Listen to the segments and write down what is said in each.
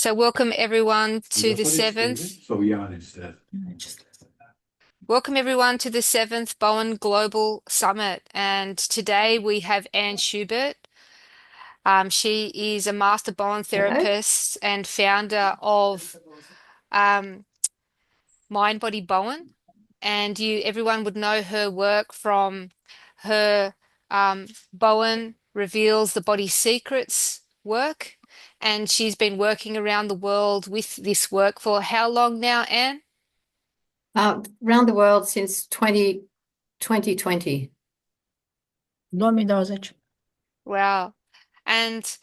So welcome everyone to the seventh. Welcome everyone to the seventh Bowen Global Summit. And today we have Anne Schubert. She is a master Bowen Hello. therapist and founder of um, Mind Body Bowen. And everyone would know her work from her Bowen Reveals the Body's Secrets work. And she's been working around the world with this work for how long now, Anne? Around the world since 2020. Wow. And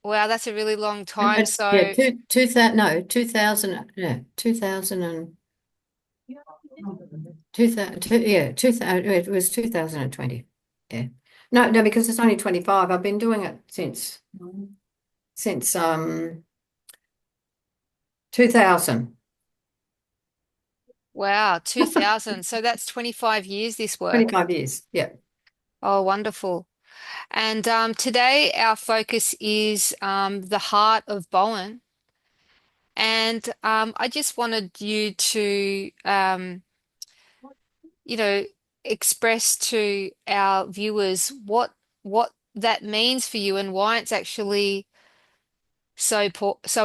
wow, that's a really long time. Yeah, So, 2000, no, 2000, yeah, 2000 and 2000, yeah, 2000, it was 2020. Yeah. No, because it's only 25. I've been doing it since 2000. wow, 2000. So that's 25 years this work. 25 years. Yeah. Oh, wonderful. And today our focus is the heart of Bowen. And I just wanted you to, you know, express to our viewers what that means for you and why it's actually so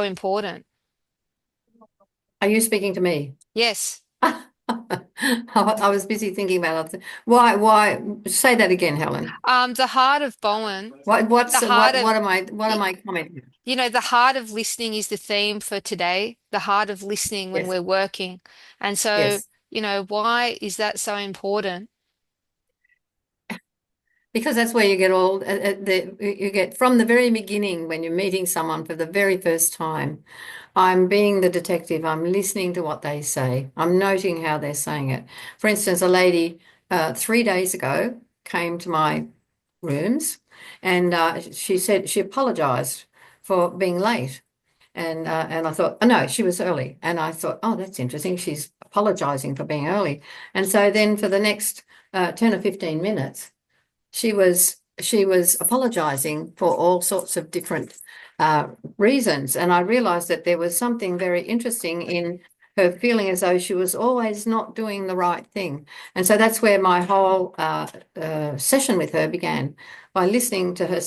important. Are you speaking to me? Yes. I was busy thinking about it. Why, say that again, Helen. The heart of Bowen, What's the heart of, what am y- I commenting? the heart of listening is the theme for today, the heart of listening when Yes, we're working. And so, yes. why is that so important? Because that's where you get you get from the very beginning when you're meeting someone for the very first time. I'm being the detective. I'm listening to what they say. I'm noting how they're saying it. For instance, a lady 3 days ago came to my rooms and she said she apologized for being late. And I thought, oh no, she was early. And I thought, oh, that's interesting. She's apologizing for being early. And so then for the next 10 or 15 minutes, she was apologizing for all sorts of different uh, reasons. And I realized that there was something very interesting in her feeling as though she was always not doing the right thing. And so that's where my whole session with her began, by listening to her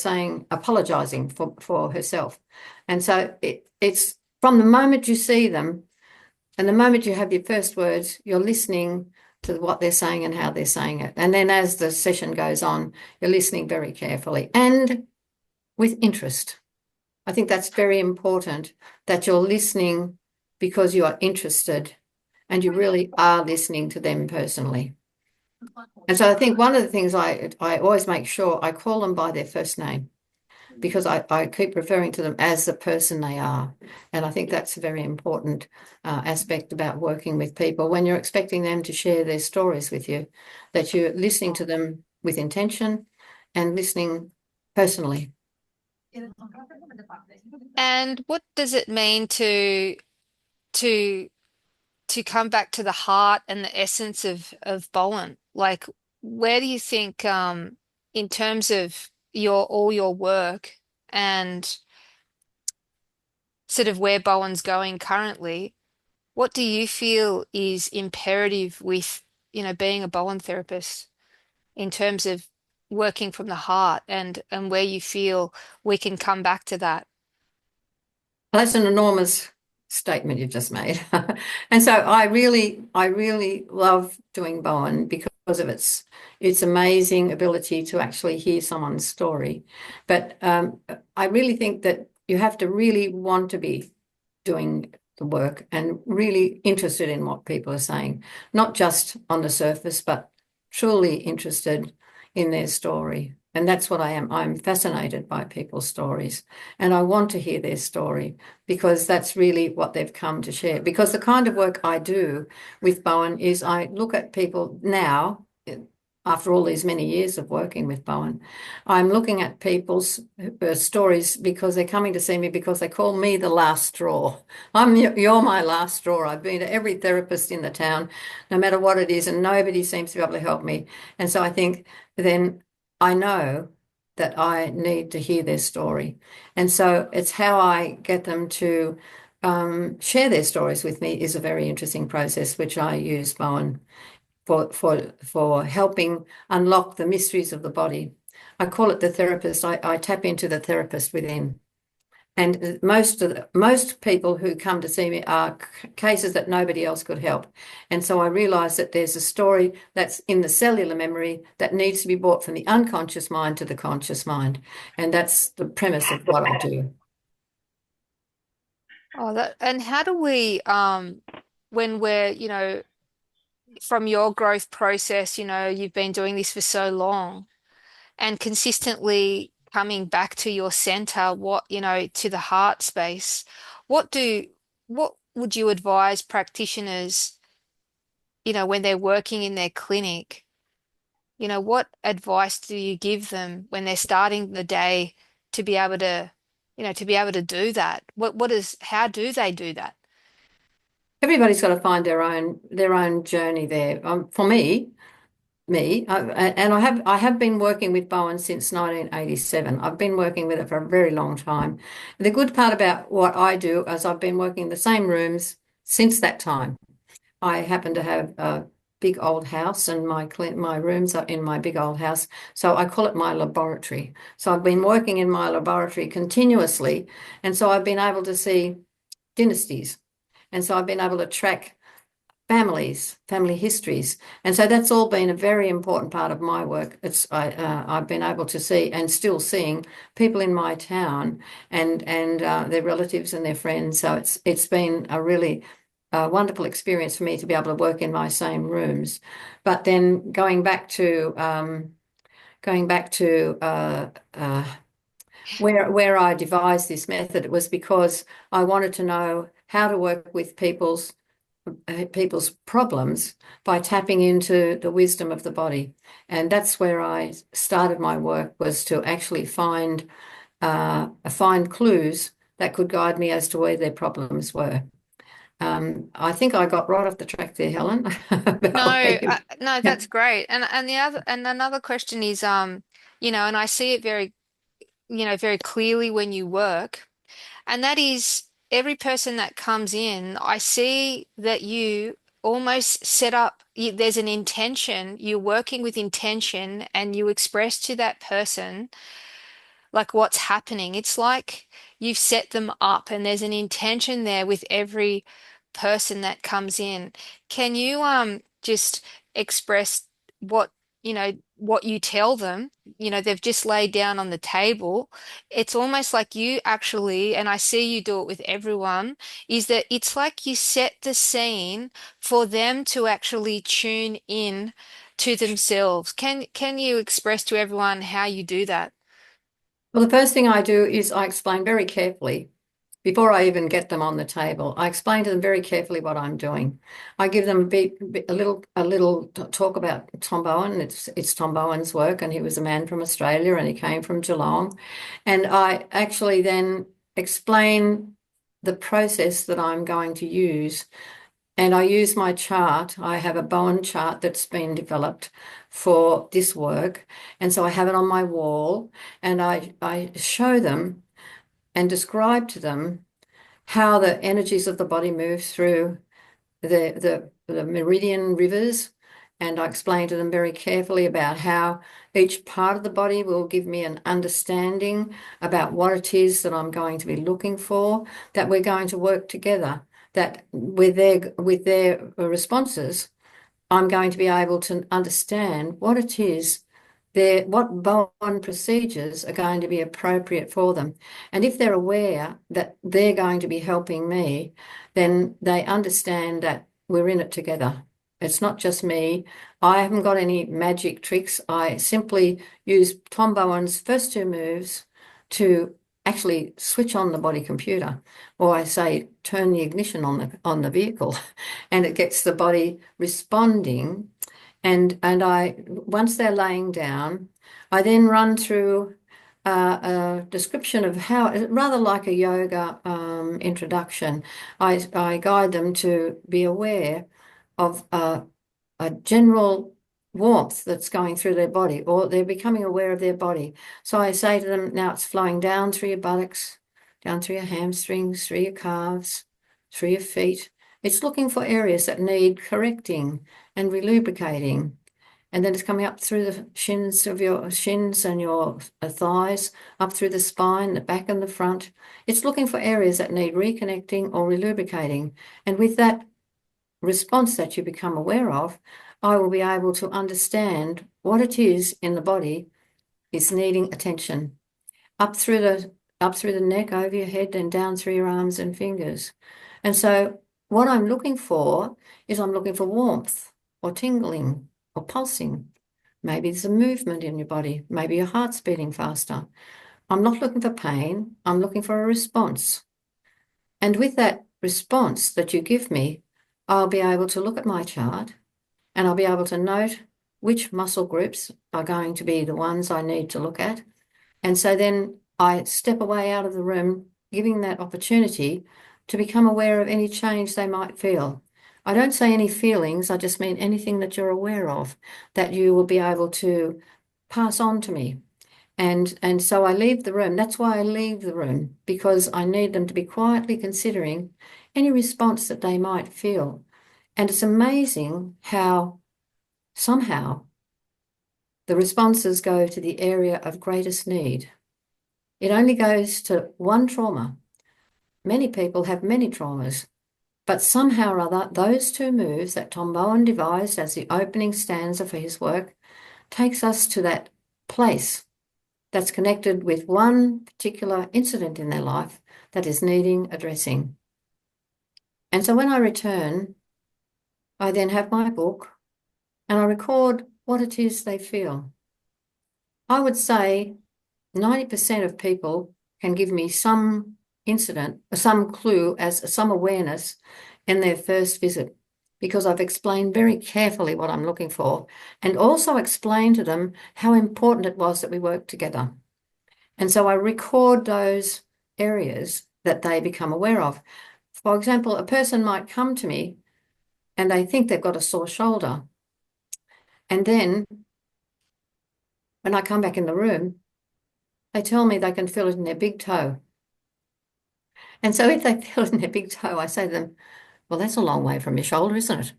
apologizing for herself. And so it's from the moment you see them and the moment you have your first words, you're listening to what they're saying and how they're saying it. And then as the session goes on, you're listening very carefully and with interest. I think that's very important, that you're listening because you are interested and you really are listening to them personally. And so I think one of the things I always make sure I call them by their first name, because I keep referring to them as the person they are. And I think that's a very important aspect about working with people when you're expecting them to share their stories with you, that you're listening to them with intention and listening personally. And what does it mean to to come back to the heart and the essence of Bowen? Like, where do you think, in terms of your work and sort of where Bowen's going currently, what do you feel is imperative with, being a Bowen therapist in terms of working from the heart and where you feel we can come back to that? That's an enormous statement you've just made. And so I really love doing Bowen because of its amazing ability to actually hear someone's story. But I really think that you have to really want to be doing the work and really interested in what people are saying, not just on the surface, but truly interested in their story. And that's what I am. I'm fascinated by people's stories and I want to hear their story because that's really what they've come to share. Because the kind of work I do with Bowen is I look at people now, after all these many years of working with Bowen, I'm looking at people's stories because they're coming to see me because they call me the last straw. You're my last straw. I've been to every therapist in the town, no matter what it is, and nobody seems to be able to help me. And so I think then I know that I need to hear their story. And so it's how I get them to share their stories with me is a very interesting process, which I use Bowen for helping unlock the mysteries of the body. I call it the therapist. I tap into the therapist within. And most people who come to see me are cases that nobody else could help. And so I realize that there's a story that's in the cellular memory that needs to be brought from the unconscious mind to the conscious mind. And that's the premise of what I do. Oh, that, and how do we, when we're, from your growth process, you've been doing this for so long and consistently coming back to your center, to the heart space, what do, what would you advise practitioners, when they're working in their clinic? What advice do you give them when they're starting the day to be able to, do that? How do they do that? Everybody's got to find their own journey there. For and I have been working with Bowen since 1987. I've been working with it for a very long time. The good part about what I do is I've been working in the same rooms since that time. I happen to have a big old house, and my rooms are in my big old house, so I call it my laboratory. So I've been working in my laboratory continuously, and so I've been able to see dynasties, and so I've been able to track families, family histories, and so that's all been a very important part of my work. I've been able to see and still seeing people in my town and their relatives and their friends. So it's been a really wonderful experience for me to be able to work in my same rooms. But then going back to where I devised this method, it was because I wanted to know how to work with people's problems by tapping into the wisdom of the body. And that's where I started my work, was to actually find clues that could guide me as to where their problems were. I think I got right off the track there, Helen. about No, where- no, that's great. And another question is, and I see it very clearly when you work, and that is every person that comes in, I see that you almost set up, there's an intention, you're working with intention, and you express to that person like what's happening. It's like you've set them up and there's an intention there with every person that comes in. Can you just express what, what you tell them? They've just laid down on the table. It's almost like you actually, and I see you do it with everyone, is that it's like you set the scene for them to actually tune in to themselves. Can you express to everyone how you do that? Well, the first thing I do is I explain very carefully before I even get them on the table. I explain to them very carefully what I'm doing. I give them a little talk about Tom Bowen. It's Tom Bowen's work, and he was a man from Australia, and he came from Geelong. And I actually then explain the process that I'm going to use. And I use my chart. I have a Bowen chart that's been developed for this work. And so I have it on my wall, and I show them and describe to them how the energies of the body move through the meridian rivers. And I explain to them very carefully about how each part of the body will give me an understanding about what it is that I'm going to be looking for, that we're going to work together, that with their responses, I'm going to be able to understand what it is what Bowen procedures are going to be appropriate for them. And if they're aware that they're going to be helping me, then they understand that we're in it together. It's not just me. I haven't got any magic tricks. I simply use Tom Bowen's first two moves to actually switch on the body computer, or I say turn the ignition on the vehicle, and it gets the body responding. And I once they're laying down, I then run through a description of how, rather like a yoga introduction. I guide them to be aware of a general warmth that's going through their body, or they're becoming aware of their body. So I say to them, now it's flowing down through your buttocks, down through your hamstrings, through your calves, through your feet. It's looking for areas that need correcting and relubricating. And then it's coming up through the shins and your thighs, up through the spine, the back and the front. It's looking for areas that need reconnecting or relubricating. And with that response that you become aware of, I will be able to understand what it is in the body is needing attention. Up through the neck, over your head, and down through your arms and fingers. And so what I'm looking for is I'm looking for warmth or tingling or pulsing. Maybe there's a movement in your body. Maybe your heart's beating faster. I'm not looking for pain. I'm looking for a response. And with that response that you give me, I'll be able to look at my chart and I'll be able to note which muscle groups are going to be the ones I need to look at. And so then I step away out of the room, giving that opportunity to become aware of any change they might feel. I don't say any feelings, I just mean anything that you're aware of that you will be able to pass on to me. And so I leave the room. That's why I leave the room, because I need them to be quietly considering any response that they might feel. And it's amazing how somehow the responses go to the area of greatest need. It only goes to one trauma. Many people have many traumas, but somehow or other, those two moves that Tom Bowen devised as the opening stanza for his work takes us to that place that's connected with one particular incident in their life that is needing addressing. And so when I return, I then have my book and I record what it is they feel. I would say 90% of people can give me some incident, some clue, as some awareness in their first visit, because I've explained very carefully what I'm looking for and also explained to them how important it was that we worked together. And so I record those areas that they become aware of. For example, a person might come to me and they think they've got a sore shoulder. And then when I come back in the room, they tell me they can feel it in their big toe. And so if they feel it in their big toe, I say to them, well, that's a long way from your shoulder, isn't it?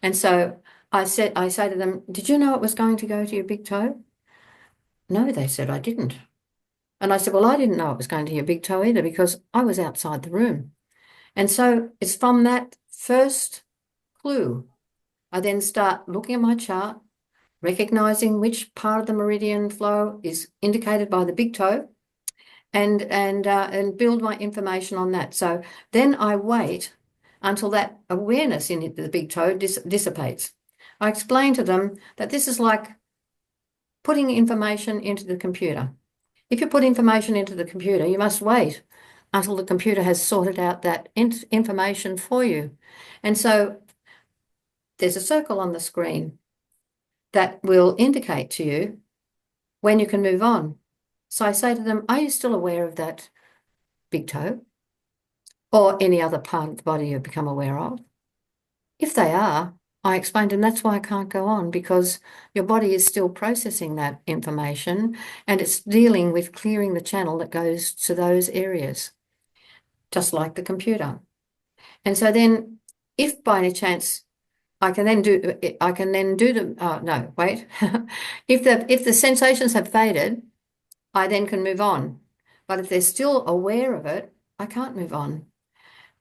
And so I say to them, did you know it was going to go to your big toe? No, they said, I didn't. And I said, well, I didn't know it was going to your big toe either because I was outside the room. And so it's from that first clue, I then start looking at my chart, recognizing which part of the meridian flow is indicated by the big toe, and build my information on that. So then I wait until that awareness in the big toe dissipates. I explain to them that this is like putting information into the computer. If you put information into the computer, you must wait until the computer has sorted out that information for you. And so there's a circle on the screen that will indicate to you when you can move on. So I say to them, are you still aware of that big toe or any other part of the body you've become aware of? If they are, I explained to them that's why I can't go on, because your body is still processing that information and it's dealing with clearing the channel that goes to those areas, just like the computer. And so then if by any chance I can then do the, no, wait. If the sensations have faded, I then can move on. But if they're still aware of it, I can't move on.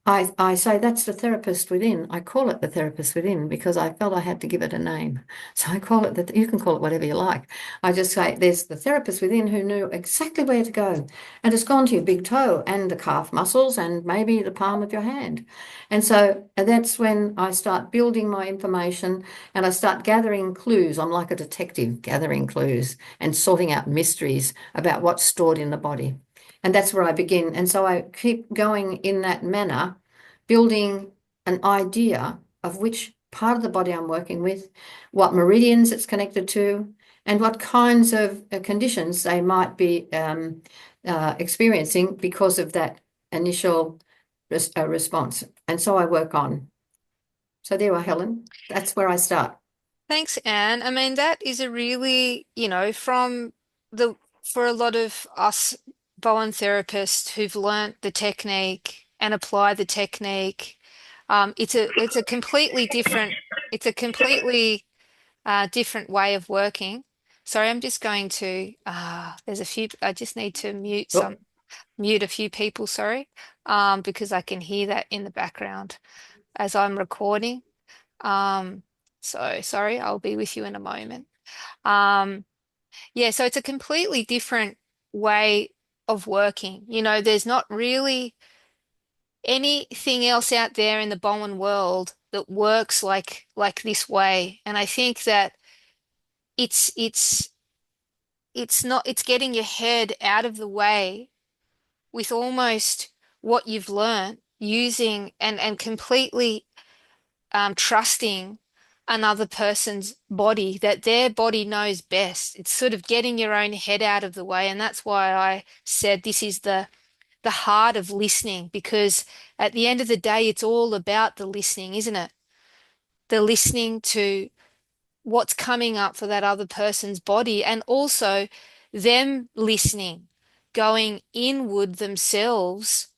I say that's the therapist within. I call it the therapist within because I felt I had to give it a name. So I call it that. You can call it whatever you like. I just say there's the therapist within who knew exactly where to go, and it's gone to your big toe and the calf muscles and maybe the palm of your hand. And so that's when I start building my information and I start gathering clues. I'm like a detective gathering clues and sorting out mysteries about what's stored in the body. And that's where I begin. And so I keep going in that manner, building an idea of which part of the body I'm working with, what meridians it's connected to, and what kinds of conditions they might be experiencing because of that initial response. And so I work on. So there you are, Helen. That's where I start. Thanks, Anne. I mean, that is a really, from the for a lot of us Bowen therapists who've learnt the technique and apply the technique, it's a completely different it's a completely different way of working. Sorry, I'm just going to there's a few I just need to Oh, mute a few people, sorry, because I can hear that in the background as I'm recording. Um, so sorry, I'll be with you in a moment. Um, yeah, so it's a completely different way of working. There's not really anything else out there in the Bowen world that works like this way. And I think that it's it's it's getting your head out of the way with almost what you've learned using and completely trusting another person's body, that their body knows best. It's sort of getting your own head out of the way. And that's why I said this is the heart of listening, because at the end of the day, it's all about the listening, isn't it? The listening to what's coming up for that other person's body, and also them listening, going inward themselves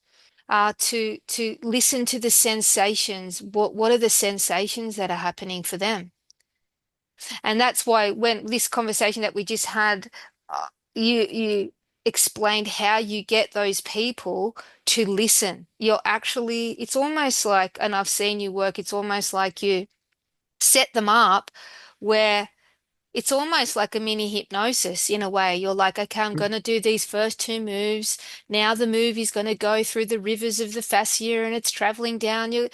to listen to the sensations. What are the sensations that are happening for them? And that's why when this conversation that we just had, you explained how you get those people to listen. It's almost like, and I've seen you work, it's almost like you set them up where it's almost like a mini hypnosis in a way. You're like, okay, I'm going to do these first two moves. Now the move is going to go through the rivers of the fascia and it's traveling down you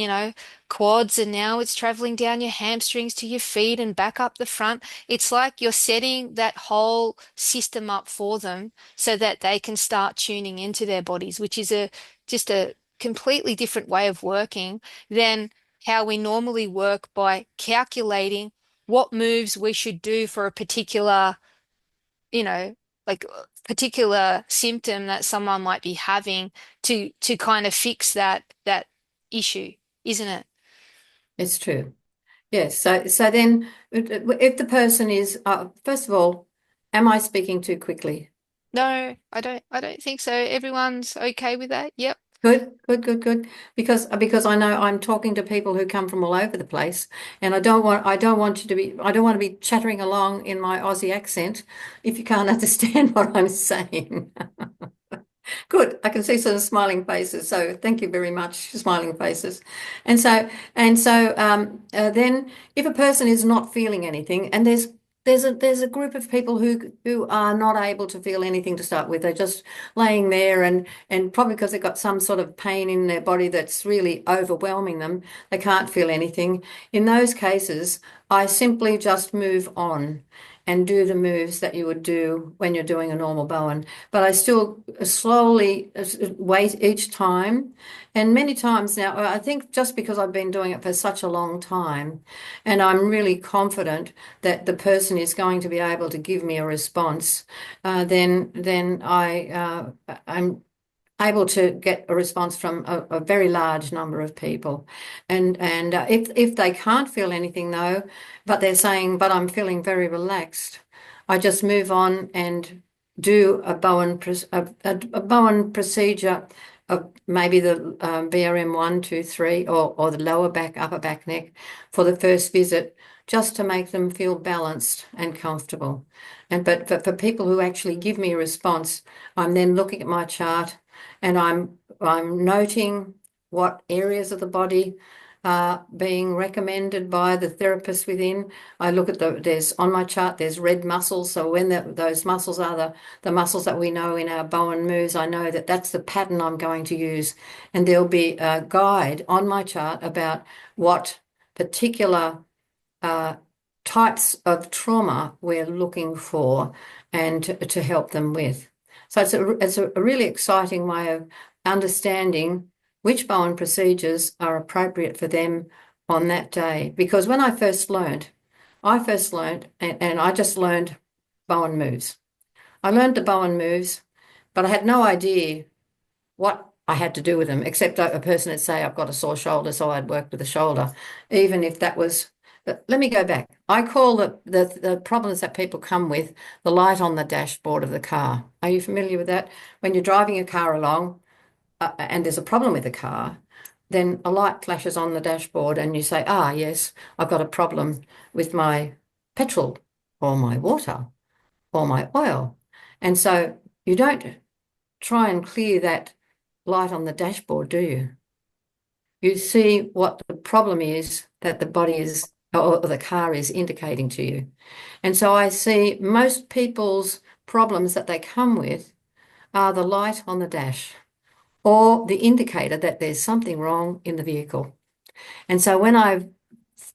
know, quads, and now it's traveling down your hamstrings to your feet and back up the front. It's like you're setting that whole system up for them so that they can start tuning into their bodies, which is just a completely different way of working than how we normally work by calculating what moves we should do for a particular, you know, like particular symptom that someone might be having to kind of fix that issue, isn't it? it's true. Yes. So then, if the person is, first of all, am I speaking too quickly? No, I don't think so. Everyone's okay with that. Yep. Good, good, good, good. Because I know I'm talking to people who come from all over the place, and I don't want to be chattering along in my Aussie accent if you can't understand what I'm saying. Good. I can see some smiling faces. So thank you very much, smiling faces. And so then if a person is not feeling anything, and there's a group of people who are not able to feel anything to start with. They're just laying there and probably because they've got some sort of pain in their body that's really overwhelming them, they can't feel anything. In those cases, I simply just move on and do the moves that you would do when you're doing a normal Bowen, but I still slowly wait each time. And many times now, I think just because I've been doing it for such a long time, and I'm really confident that the person is going to be able to give me a response, I'm able to get a response from a very large number of people. And if they can't feel anything though, but they're saying, but I'm feeling very relaxed, I just move on and do a Bowen procedure of maybe the BRM 1, 2, 3, or the lower back, upper back, neck for the first visit, just to make them feel balanced and comfortable. But for people who actually give me a response, I'm then looking at my chart and I'm noting what areas of the body are being recommended by the therapist within. I look at there's on my chart, there's red muscles. So when those muscles are the muscles that we know in our Bowen moves, I know that that's the pattern I'm going to use. And there'll be a guide on my chart about what particular uh, types of trauma we're looking for and to help them with. So it's a really exciting way of understanding which Bowen procedures are appropriate for them on that day. Because when I first learned, and I just learned Bowen moves. I learned the Bowen moves, but I had no idea what I had to do with them, except a person would say, I've got a sore shoulder, so I'd work with the shoulder, even if that was But let me go back. I call the problems that people come with the light on the dashboard of the car. Are you familiar with that? When you're driving a car along, and there's a problem with the car, then a light flashes on the dashboard and you say, ah, yes, I've got a problem with my petrol or my water or my oil. And so you don't try and clear that light on the dashboard, do you? You see what the problem is that the body is or the car is indicating to you. And so I see most people's problems that they come with are the light on the dash or the indicator that there's something wrong in the vehicle. And so when I've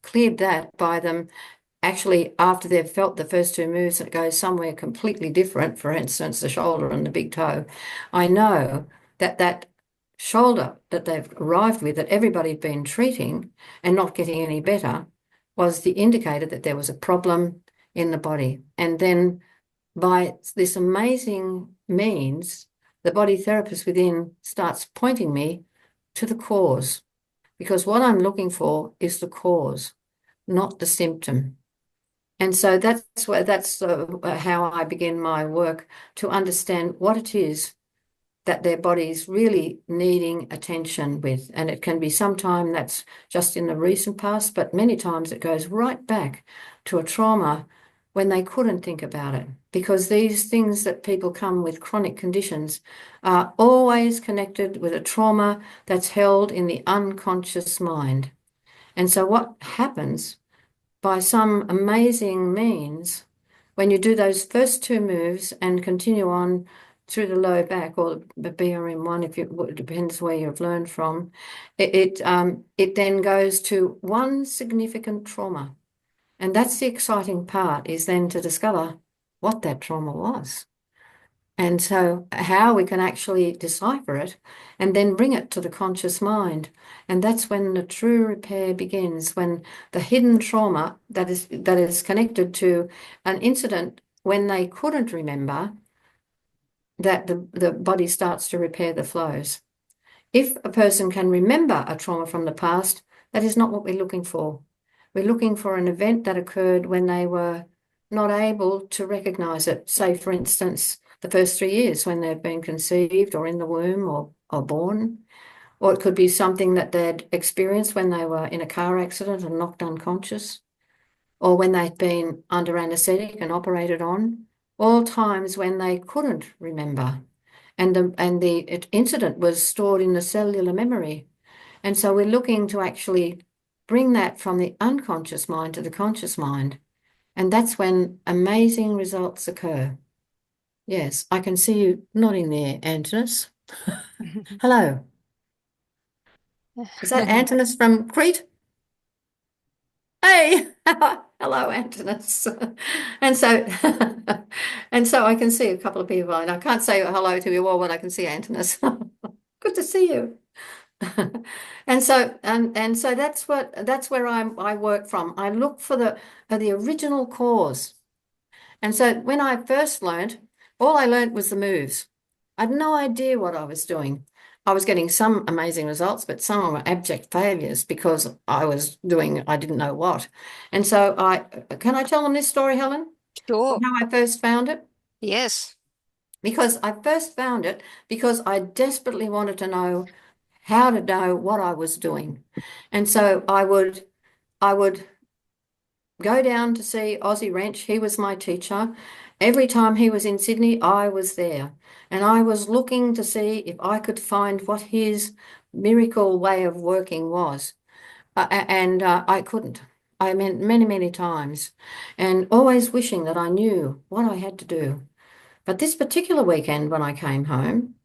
cleared that by them actually after they've felt the first two moves that go somewhere completely different, for instance, the shoulder and the big toe, I know that that shoulder that they've arrived with that everybody's been treating and not getting any better was the indicator that there was a problem in the body. And then by this amazing means, the body therapist within starts pointing me to the cause, because what I'm looking for is the cause, not the symptom. And so that's how I begin my work, to understand what it is that their body's really needing attention with. And it can be sometime that's just in the recent past, but many times it goes right back to a trauma when they couldn't think about it. Because these things that people come with chronic conditions are always connected with a trauma that's held in the unconscious mind. And so what happens by some amazing means, when you do those first two moves and continue on through the low back or the BRM1, if it depends where you've learned from, it then goes to one significant trauma. And that's the exciting part, is then to discover what that trauma was. And so how we can actually decipher it and then bring it to the conscious mind. And that's when the true repair begins, when the hidden trauma that is connected to an incident when they couldn't remember, that the body starts to repair the flows. If a person can remember a trauma from the past, that is not what we're looking for. We're looking for an event that occurred when they were not able to recognize it. Say, for instance, the first 3 years when they've been conceived or in the womb or born. Or it could be something that they'd experienced when they were in a car accident and knocked unconscious, or when they'd been under anaesthetic and operated on, all times when they couldn't remember. And the incident was stored in the cellular memory. And so we're looking to actually bring that from the unconscious mind to the conscious mind. And that's when amazing results occur. Yes, I can see you nodding there, Antinous. Hello. Is that Antinous from Crete? Hey, hello, Antinous. And so, and so I can see a couple of people, and I can't say hello to you all, but I can see Antinous. Good to see you. And so that's where I work from. I look for the original cause. And so when I first learned, all I learned was the moves. I had no idea what I was doing. I was getting some amazing results, but some were abject failures because I didn't know what. And so can I tell them this story, Helen? Sure. How I first found it? Yes. Because I first found it because I desperately wanted to know how to know what I was doing. And so I would go down to see Aussie Wrench. He was my teacher. Every time he was in Sydney, I was there. And I was looking to see if I could find what his miracle way of working was. And I couldn't. I meant many, many times, and always wishing that I knew what I had to do. But this particular weekend, when I came home,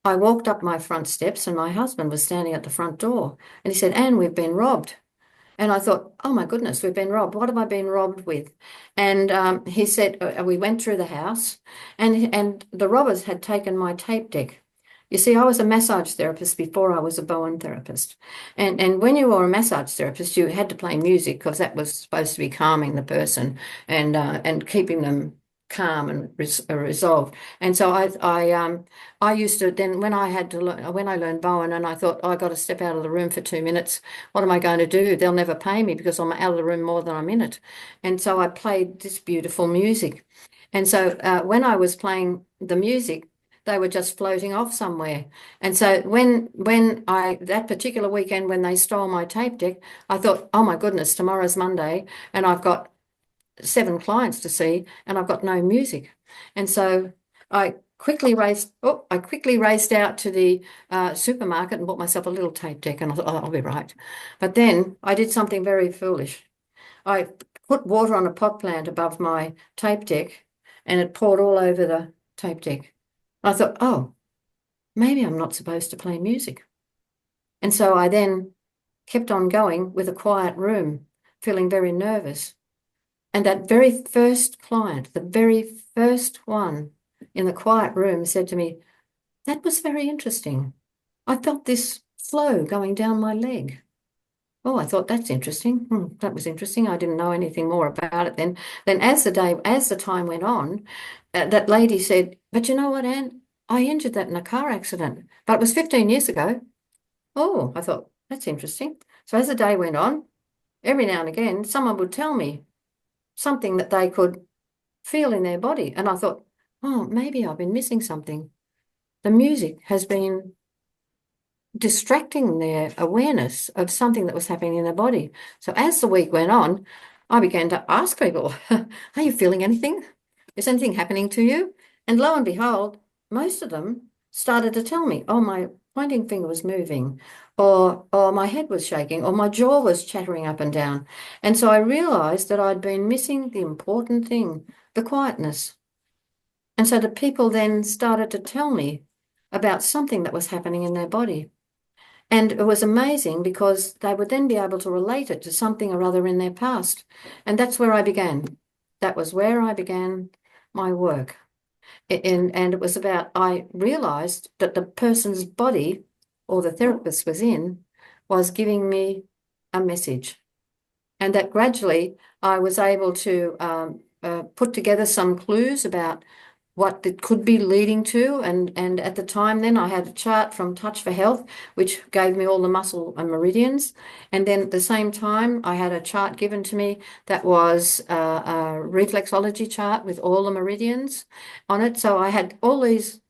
I walked up my front steps and my husband was standing at the front door. And he said, Anne, we've been robbed. And I thought, oh my goodness, we've been robbed. What have I been robbed with? And he said, we went through the house and the robbers had taken my tape deck. You see, I was a massage therapist before I was a Bowen therapist. And when you were a massage therapist, you had to play music because that was supposed to be calming the person and keeping them calm and resolved. And so I used to then when I had to learn when I learned Bowen and I thought, oh, I got to step out of the room for 2 minutes. What am I going to do? They'll never pay me because I'm out of the room more than I'm in it. And so I played this beautiful music. And so when I was playing the music, they were just floating off somewhere. And so when I that particular weekend when they stole my tape deck, I thought, oh my goodness, tomorrow's Monday and I've got 7 clients to see and I've got no music. And so I quickly raced out to the supermarket and bought myself a little tape deck and I thought, oh, I'll be right. But then I did something very foolish. I put water on a pot plant above my tape deck and it poured all over the tape deck. I thought, oh, maybe I'm not supposed to play music. And so I then kept on going with a quiet room, feeling very nervous. And that very first client, the very first one in the quiet room said to me, that was very interesting. I felt this flow going down my leg. Oh, I thought that's interesting. That was interesting. I didn't know anything more about it then. Then as the time went on, that lady said, but you know what, Anne? I injured that in a car accident, but it was 15 years ago. Oh, I thought, that's interesting. So as the day went on, every now and again, someone would tell me something that they could feel in their body. And I thought, oh, maybe I've been missing something. The music has been distracting their awareness of something that was happening in their body. So as the week went on, I began to ask people, are you feeling anything? Is anything happening to you? And lo and behold, most of them started to tell me, oh, my pointing finger was moving, or my head was shaking, or my jaw was chattering up and down. And so I realized that I'd been missing the important thing, the quietness. And so the people then started to tell me about something that was happening in their body. And it was amazing because they would then be able to relate it to something or other in their past. And that's where I began. That was where I began my work. And it was about, I realized that the person's body or the therapist was in was giving me a message. And that gradually I was able to put together some clues about what it could be leading to. And at the time then I had a chart from Touch for Health, which gave me all the muscle and meridians. And then at the same time, I had a chart given to me that was a reflexology chart with all the meridians on it. So I had all these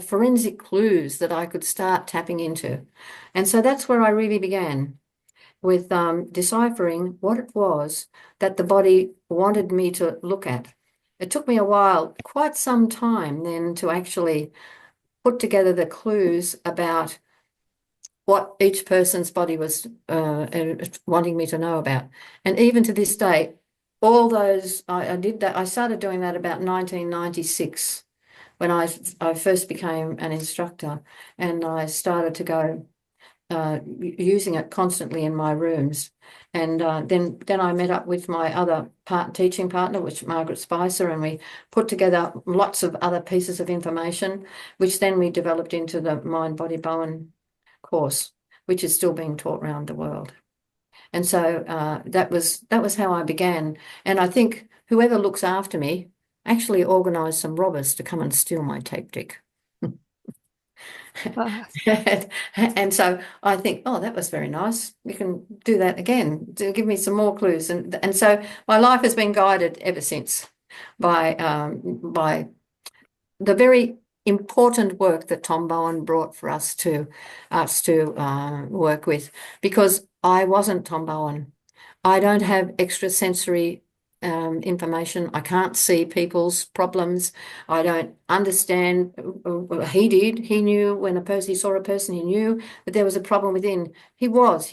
forensic clues that I could start tapping into. And so that's where I really began with deciphering what it was that the body wanted me to look at. It took me a while, quite some time then, to actually put together the clues about what each person's body was wanting me to know about. And even to this day, all those, I did that, I started doing that about 1996 when I first became an instructor and I started to go using it constantly in my rooms. And then I met up with my other teaching partner, which Margaret Spicer, and we put together lots of other pieces of information, which then we developed into the Mind Body Bowen course, which is still being taught around the world. And so that was how I began. And I think whoever looks after me actually organised some robbers to come and steal my tape deck. Uh, And so I think, oh, that was very nice. We can do that again to give me some more clues. And so my life has been guided ever since by the very important work that Tom Bowen brought for us to work with, because I wasn't Tom Bowen. I don't have extrasensory information. I can't see people's problems. I don't understand. Well, he did. He knew when he saw a person, he knew that there was a problem within. He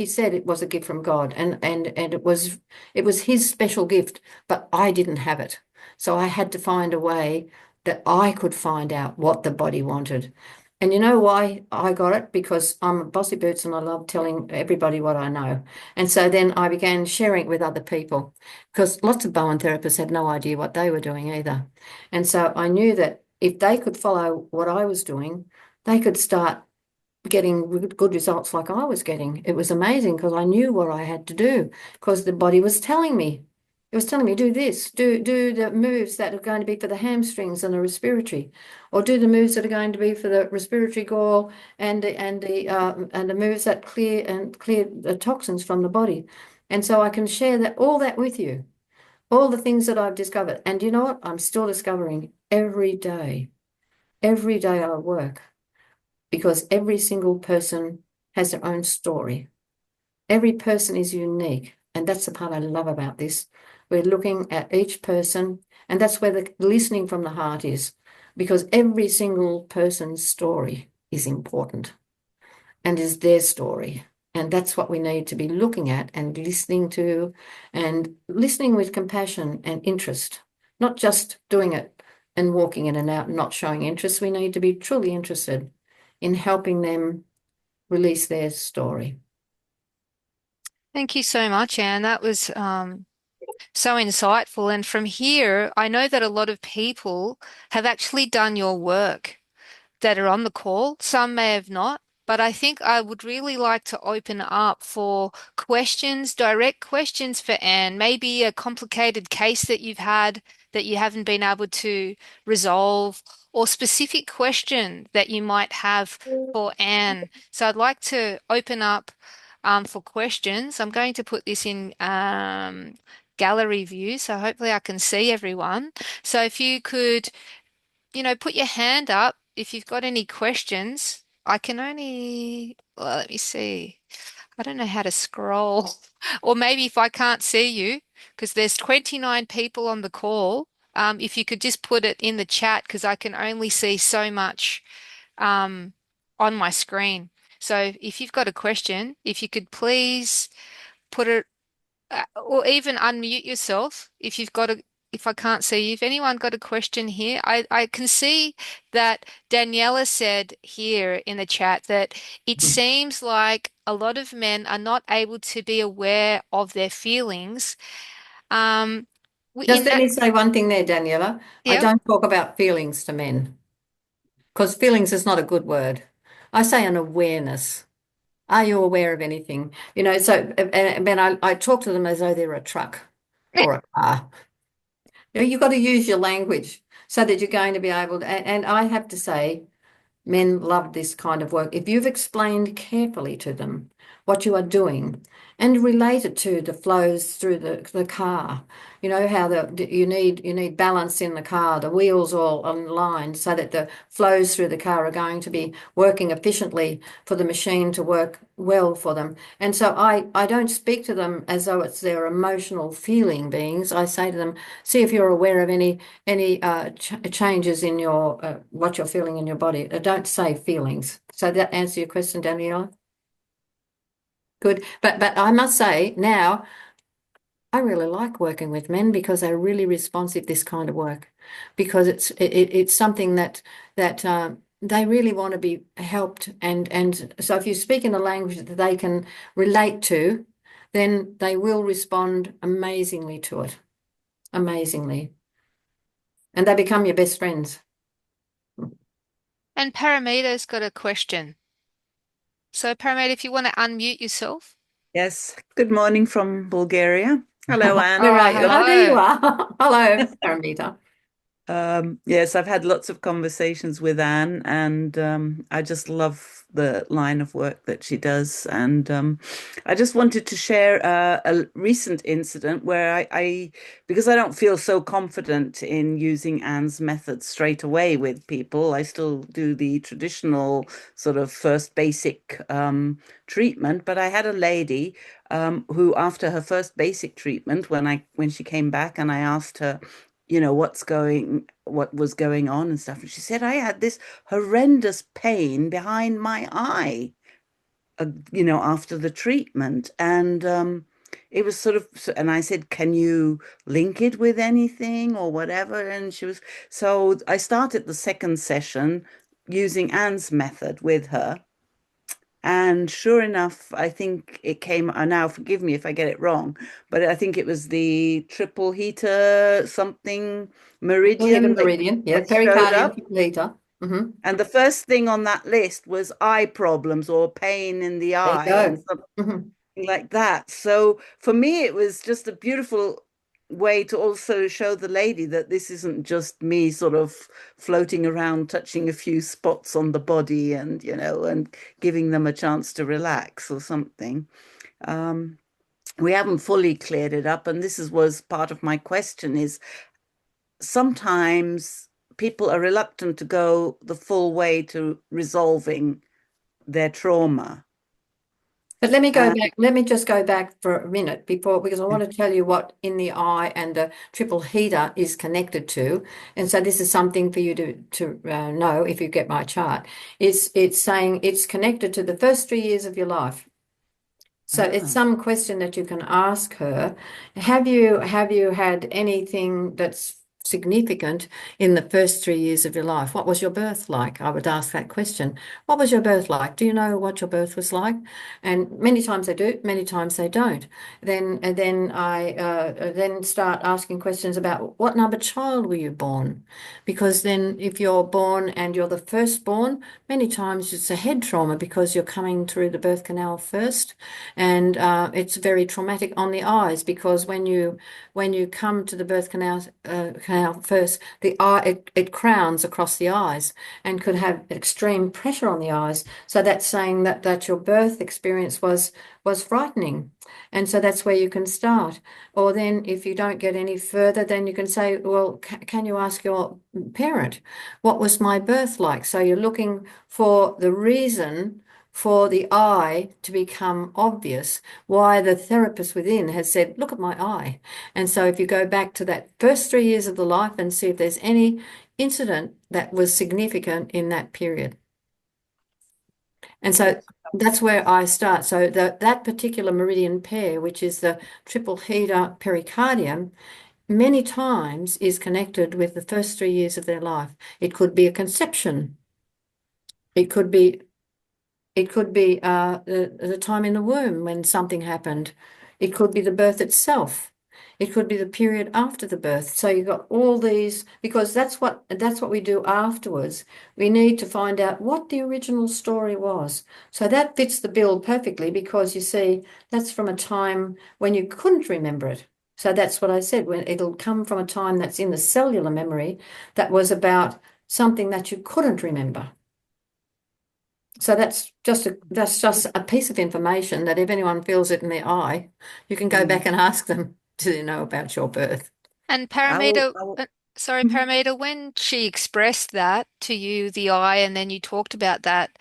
said it was a gift from God, and it was his special gift, but I didn't have it. So I had to find a way that I could find out what the body wanted. And you know why I got it? Because I'm a bossy boots and I love telling everybody what I know. And so then I began sharing it with other people because lots of Bowen therapists had no idea what they were doing either. And so I knew that if they could follow what I was doing, they could start getting good results like I was getting. It was amazing because I knew what I had to do because the body was telling me. It was telling me, do this, do the moves that are going to be for the hamstrings and the respiratory, or do the moves that are going to be for the respiratory gall and the moves that clear the toxins from the body. And so I can share that all that with you, all the things that I've discovered. And you know what? I'm still discovering every day. Every day I work because every single person has their own story. Every person is unique. And that's the part I love about this. We're looking at each person, and that's where the listening from the heart is, because every single person's story is important and is their story. And that's what we need to be looking at and listening with compassion and interest, not just doing it and walking in and out and not showing interest. We need to be truly interested in helping them release their story. Thank you so much, Anne. That was so insightful. And from here, I know that a lot of people have actually done your work that are on the call. Some may have not, but I think I would really like to open up for questions, direct questions for Anne, maybe a complicated case that you've had that you haven't been able to resolve, or specific question that you might have for Anne. So I'd like to open up for questions. I'm going to put this in gallery view, so hopefully I can see everyone. So if you could put your hand up if you've got any questions. I can only, well, let me see. I don't know how to scroll. Or maybe if I can't see you, because there's 29 people on the call, if you could just put it in the chat, because I can only see so much um, on my screen. So if you've got a question, if you could please put it or even unmute yourself if I can't see you. If anyone got a question here, I can see that Daniela said here in the chat that it seems like a lot of men are not able to be aware of their feelings. Um, Just in let that, me say one thing there, Daniela. I yep. don't talk about feelings to men because feelings is not a good word. I say an awareness. Are you aware of anything? And then I talk to them as though they're a truck or a car. You've got to use your language so that you're going to be able to. And I have to say, men love this kind of work. If you've explained carefully to them what you are doing and relate it to the flows through the car, you know how you need balance in the car, the wheels all aligned so that the flows through the car are going to be working efficiently for the machine to work well for them. And so I don't speak to them as though it's their emotional feeling beings. I say to them, see if you're aware of any changes in your what you're feeling in your body. Don't say feelings. So that answer your question, Daniela? Good. But I must say now I really like working with men because they're really responsive this kind of work because it's something that they really want to be helped and so if you speak in a language that they can relate to, then they will respond amazingly to it, amazingly, and they become your best friends. And Paramita's got a question. So Paramita, if you want to unmute yourself. Yes. Good morning from Bulgaria. Hello, Anne. Where Oh, are you? Oh, there you hello. are. Hello, Paramita. Yes, I've had lots of conversations with Anne, and I just love the line of work that she does. And I just wanted to share a recent incident where because I don't feel so confident in using Anne's method straight away with people, I still do the traditional sort of first basic treatment. But I had a lady who, after her first basic treatment, when she came back and I asked her, what was going on and stuff. And she said, I had this horrendous pain behind my eye, after the treatment. And it was and I said, can you link it with anything or whatever? And so I started the second session using Anne's method with her. And sure enough, I think it came, now forgive me if I get it wrong, but I think it was the triple heater something We'll hit a meridian meridian. Yeah, that showed pericardium up. leader. And the first thing on that list was eye problems or pain in the There you eye and go. something Hmm. like that. So for me, it was just a beautiful, way to also show the lady that this isn't just me sort of floating around, touching a few spots on the body and, and giving them a chance to relax or something. Um, we haven't fully cleared it up, and was part of my question is sometimes people are reluctant to go the full way to resolving their trauma. But let me go And back. Let me just go back for a minute because I want to tell you what in the eye and the triple heater is connected to. And so this is something for you to know if you get my chart. It's saying it's connected to the first 3 years of your life. So it's ah, some question that you can ask her. Have you had anything that's significant in the first 3 years of your life? What was your birth like? I would ask that question. What was your birth like? Do you know what your birth was like? And many times they do, many times they don't. Then I then start asking questions about what number child were you born? Because then if you're born and you're the firstborn, many times it's a head trauma because you're coming through the birth canal first, and it's very traumatic on the eyes because when you come to the birth canal first, the eye it crowns across the eyes and could have extreme pressure on the eyes. So that's saying that your birth experience was frightening. And so that's where you can start. Or then if you don't get any further, then you can say, well, can you ask your parent, what was my birth like? So you're looking for the reason for the eye to become obvious, why the therapist within has said, look at my eye. And so if you go back to that first 3 years of the life and see if there's any incident that was significant in that period. And so that's that's where I start. So that particular meridian pair, which is the triple heater pericardium, many times is connected with the first 3 years of their life. It could be a conception. It could be the time in the womb when something happened. It could be the birth itself. It could be the period after the birth. So you've got all these, because that's what we do afterwards. We need to find out what the original story was. So that fits the bill perfectly because you see, that's from a time when you couldn't remember it. So that's what I said, when it'll come from a time that's in the cellular memory that was about something that you couldn't remember. So that's just a piece of information that if anyone feels it in their eye, you can go mm. back and ask them, do they know about your birth? And I will, Sorry, Paramita, when she expressed that to you, the eye, and then you talked about that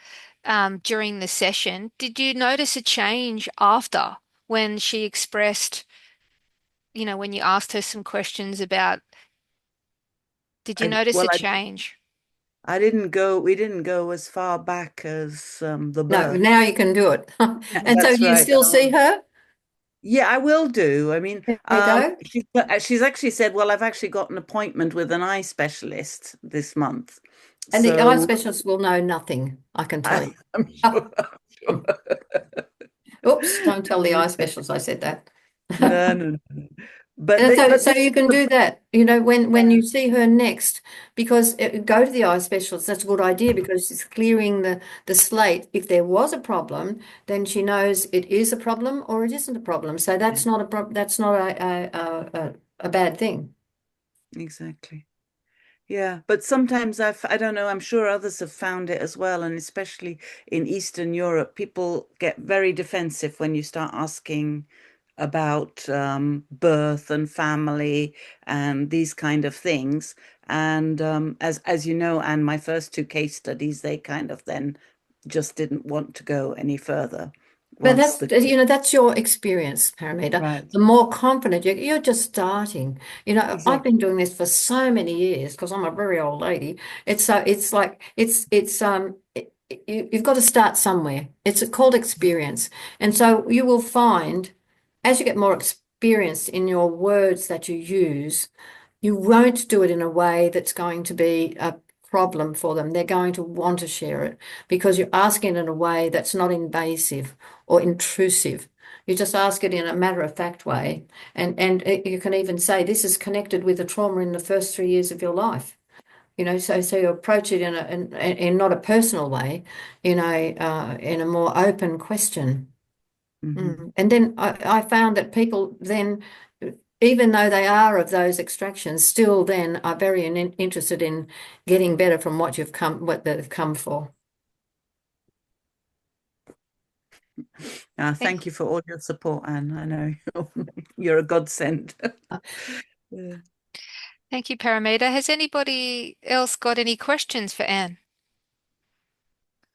during the session, did you notice a change after when she expressed, when you asked her some questions about, did you notice a well, change? we didn't go as far back as the No, birth. now you can do it. And so That's do you right. still see her? Yeah, I will do. I mean, There you go. she's actually said, well, I've actually got an appointment with an eye specialist this month. And the eye So specialist will know nothing, I can tell you. I'm Oh, sure, I'm sure. oops, don't tell the eye specialist I said that. No, no, no. No. But And they, so, but so this you is can the, do that, when yeah, you see her next, because go to the eye specialist. That's a good idea because it's clearing the slate. If there was a problem, then she knows it is a problem or it isn't a problem. So yeah, that's not a bad thing. exactly. Yeah, but sometimes I don't know, I'm sure others have found it as well, and especially in Eastern Europe, people get very defensive when you start asking about birth and family and these kind of things. And as you know, and my first two case studies, they kind of then just didn't want to go any further But once the that's your experience, Paramita. right, The more confident you're just starting. I've exactly. been doing this for so many years because I'm a very old lady. It's like you've got to start somewhere. It's called experience, and so you will find as you get more experienced in your words that you use, you won't do it in a way that's going to be a problem for them. They're going to want to share it because you're asking in a way that's not invasive or intrusive. You just ask it in a matter of fact way. And you can even say this is connected with the trauma in the first 3 years of your life. So you approach it in not a personal way, in a more open question. Hmm. And then I found that people then even though they are of those extractions, still then are very interested in getting better from what they've come for. Thank you for all your support, Anne. I know you're a godsend. Yeah. Thank you, Paramita. Has anybody else got any questions for Anne?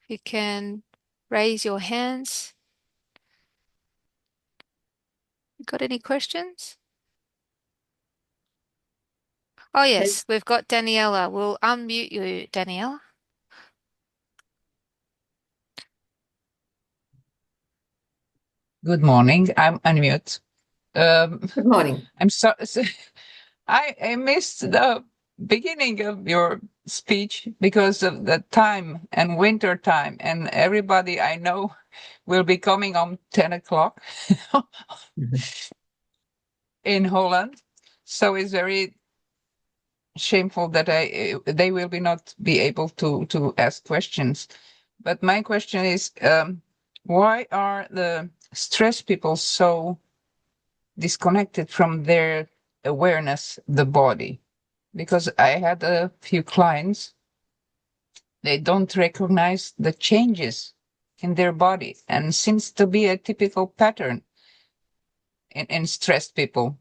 You can raise your hands. Got any questions? Oh, yes, we've got Daniela. We'll unmute you, Daniela. Good morning. I'm unmute. Good morning. I'm sorry. I missed the beginning of your speech because of the time and winter time, and everybody I know will be coming on 10 o'clock in Holland. So it's very shameful that they will be not be able to ask questions. But my question is, why are the stress people so disconnected from their awareness, the body? Because I had a few clients, they don't recognize the changes in their body, and seems to be a typical pattern in stressed people,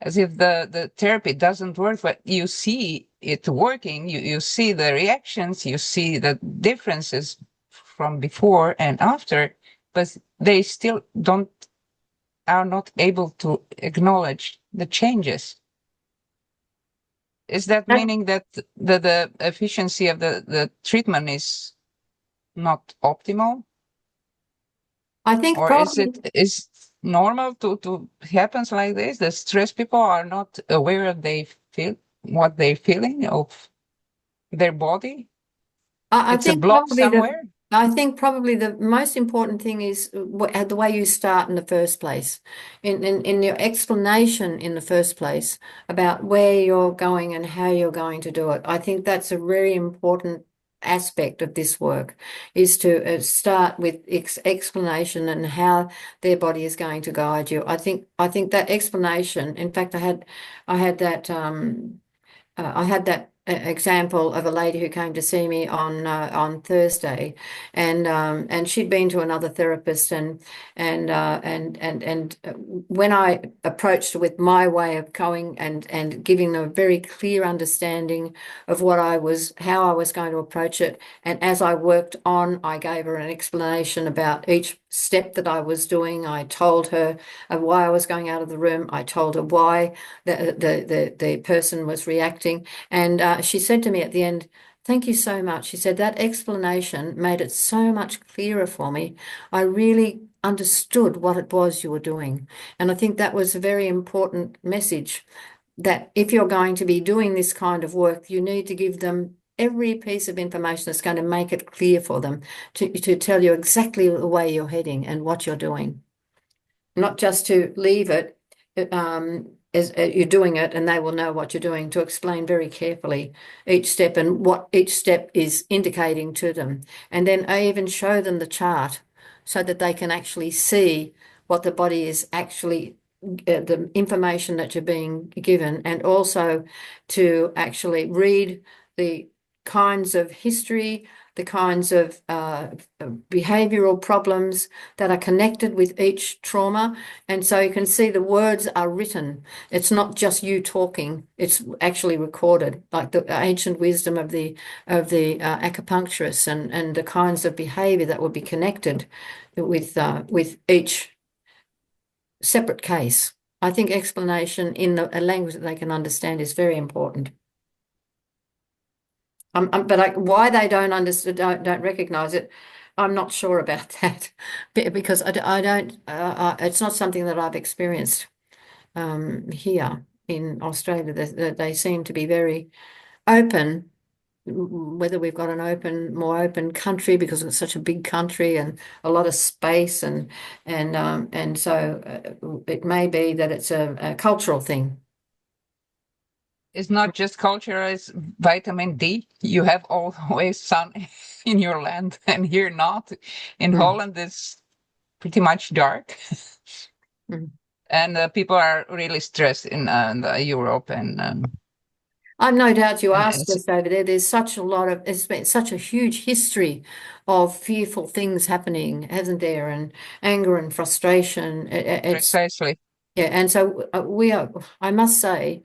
as if the therapy doesn't work, but you see it working, you see the reactions, you see the differences from before and after, but they still are not able to acknowledge the changes. Is that meaning that the efficiency of the treatment is not optimal? I think Or probably is normal to happens like this? The stress people are not aware of what they're feeling of their body? I It's a think block probably somewhere? the most important thing is the way you start in the first place, in your explanation in the first place about where you're going and how you're going to do it. I think that's a very important aspect of this work, is to start with explanation and how their body is going to guide you. I think that explanation. In fact, I had that example of a lady who came to see me on Thursday, and she'd been to another therapist, and when I approached her with my way of going and giving them a very clear understanding of how I was going to approach it, and as I worked on, I gave her an explanation about each step that I was doing. I told her why I was going out of the room. I told her why the person was reacting. And she said to me at the end, "Thank you so much." She said, "That explanation made it so much clearer for me. I really understood what it was you were doing." And I think that was a very important message, that if you're going to be doing this kind of work, you need to give them every piece of information that's going to make it clear for them, to tell you exactly the way you're heading and what you're doing, not just to leave it as you're doing it and they will know what you're doing, to explain very carefully each step and what each step is indicating to them. And then I even show them the chart so that they can actually see what the body is actually, the information that you're being given, and also to actually read the kinds of history, the kinds of behavioral problems that are connected with each trauma. And so you can see the words are written. It's not just you talking, it's actually recorded, like the ancient wisdom of the acupuncturists, and the kinds of behavior that would be connected with each separate case. I think explanation in a language that they can understand is very important. But why they don't understand, don't recognize it, I'm not sure about that, because I don't. It's not something that I've experienced here in Australia. They seem to be very open. Whether we've got more open country because it's such a big country and a lot of space, and so it may be that it's a cultural thing. It's not just culture, it's vitamin D. You have always sun in your land, and here not. In Holland, it's pretty much dark. And people are really stressed in Europe I've no doubt you are and stressed over there. There's such a lot of, it's been such a huge history of fearful things happening, hasn't there? And anger and frustration. It's, precisely. yeah. And so we are, I must say,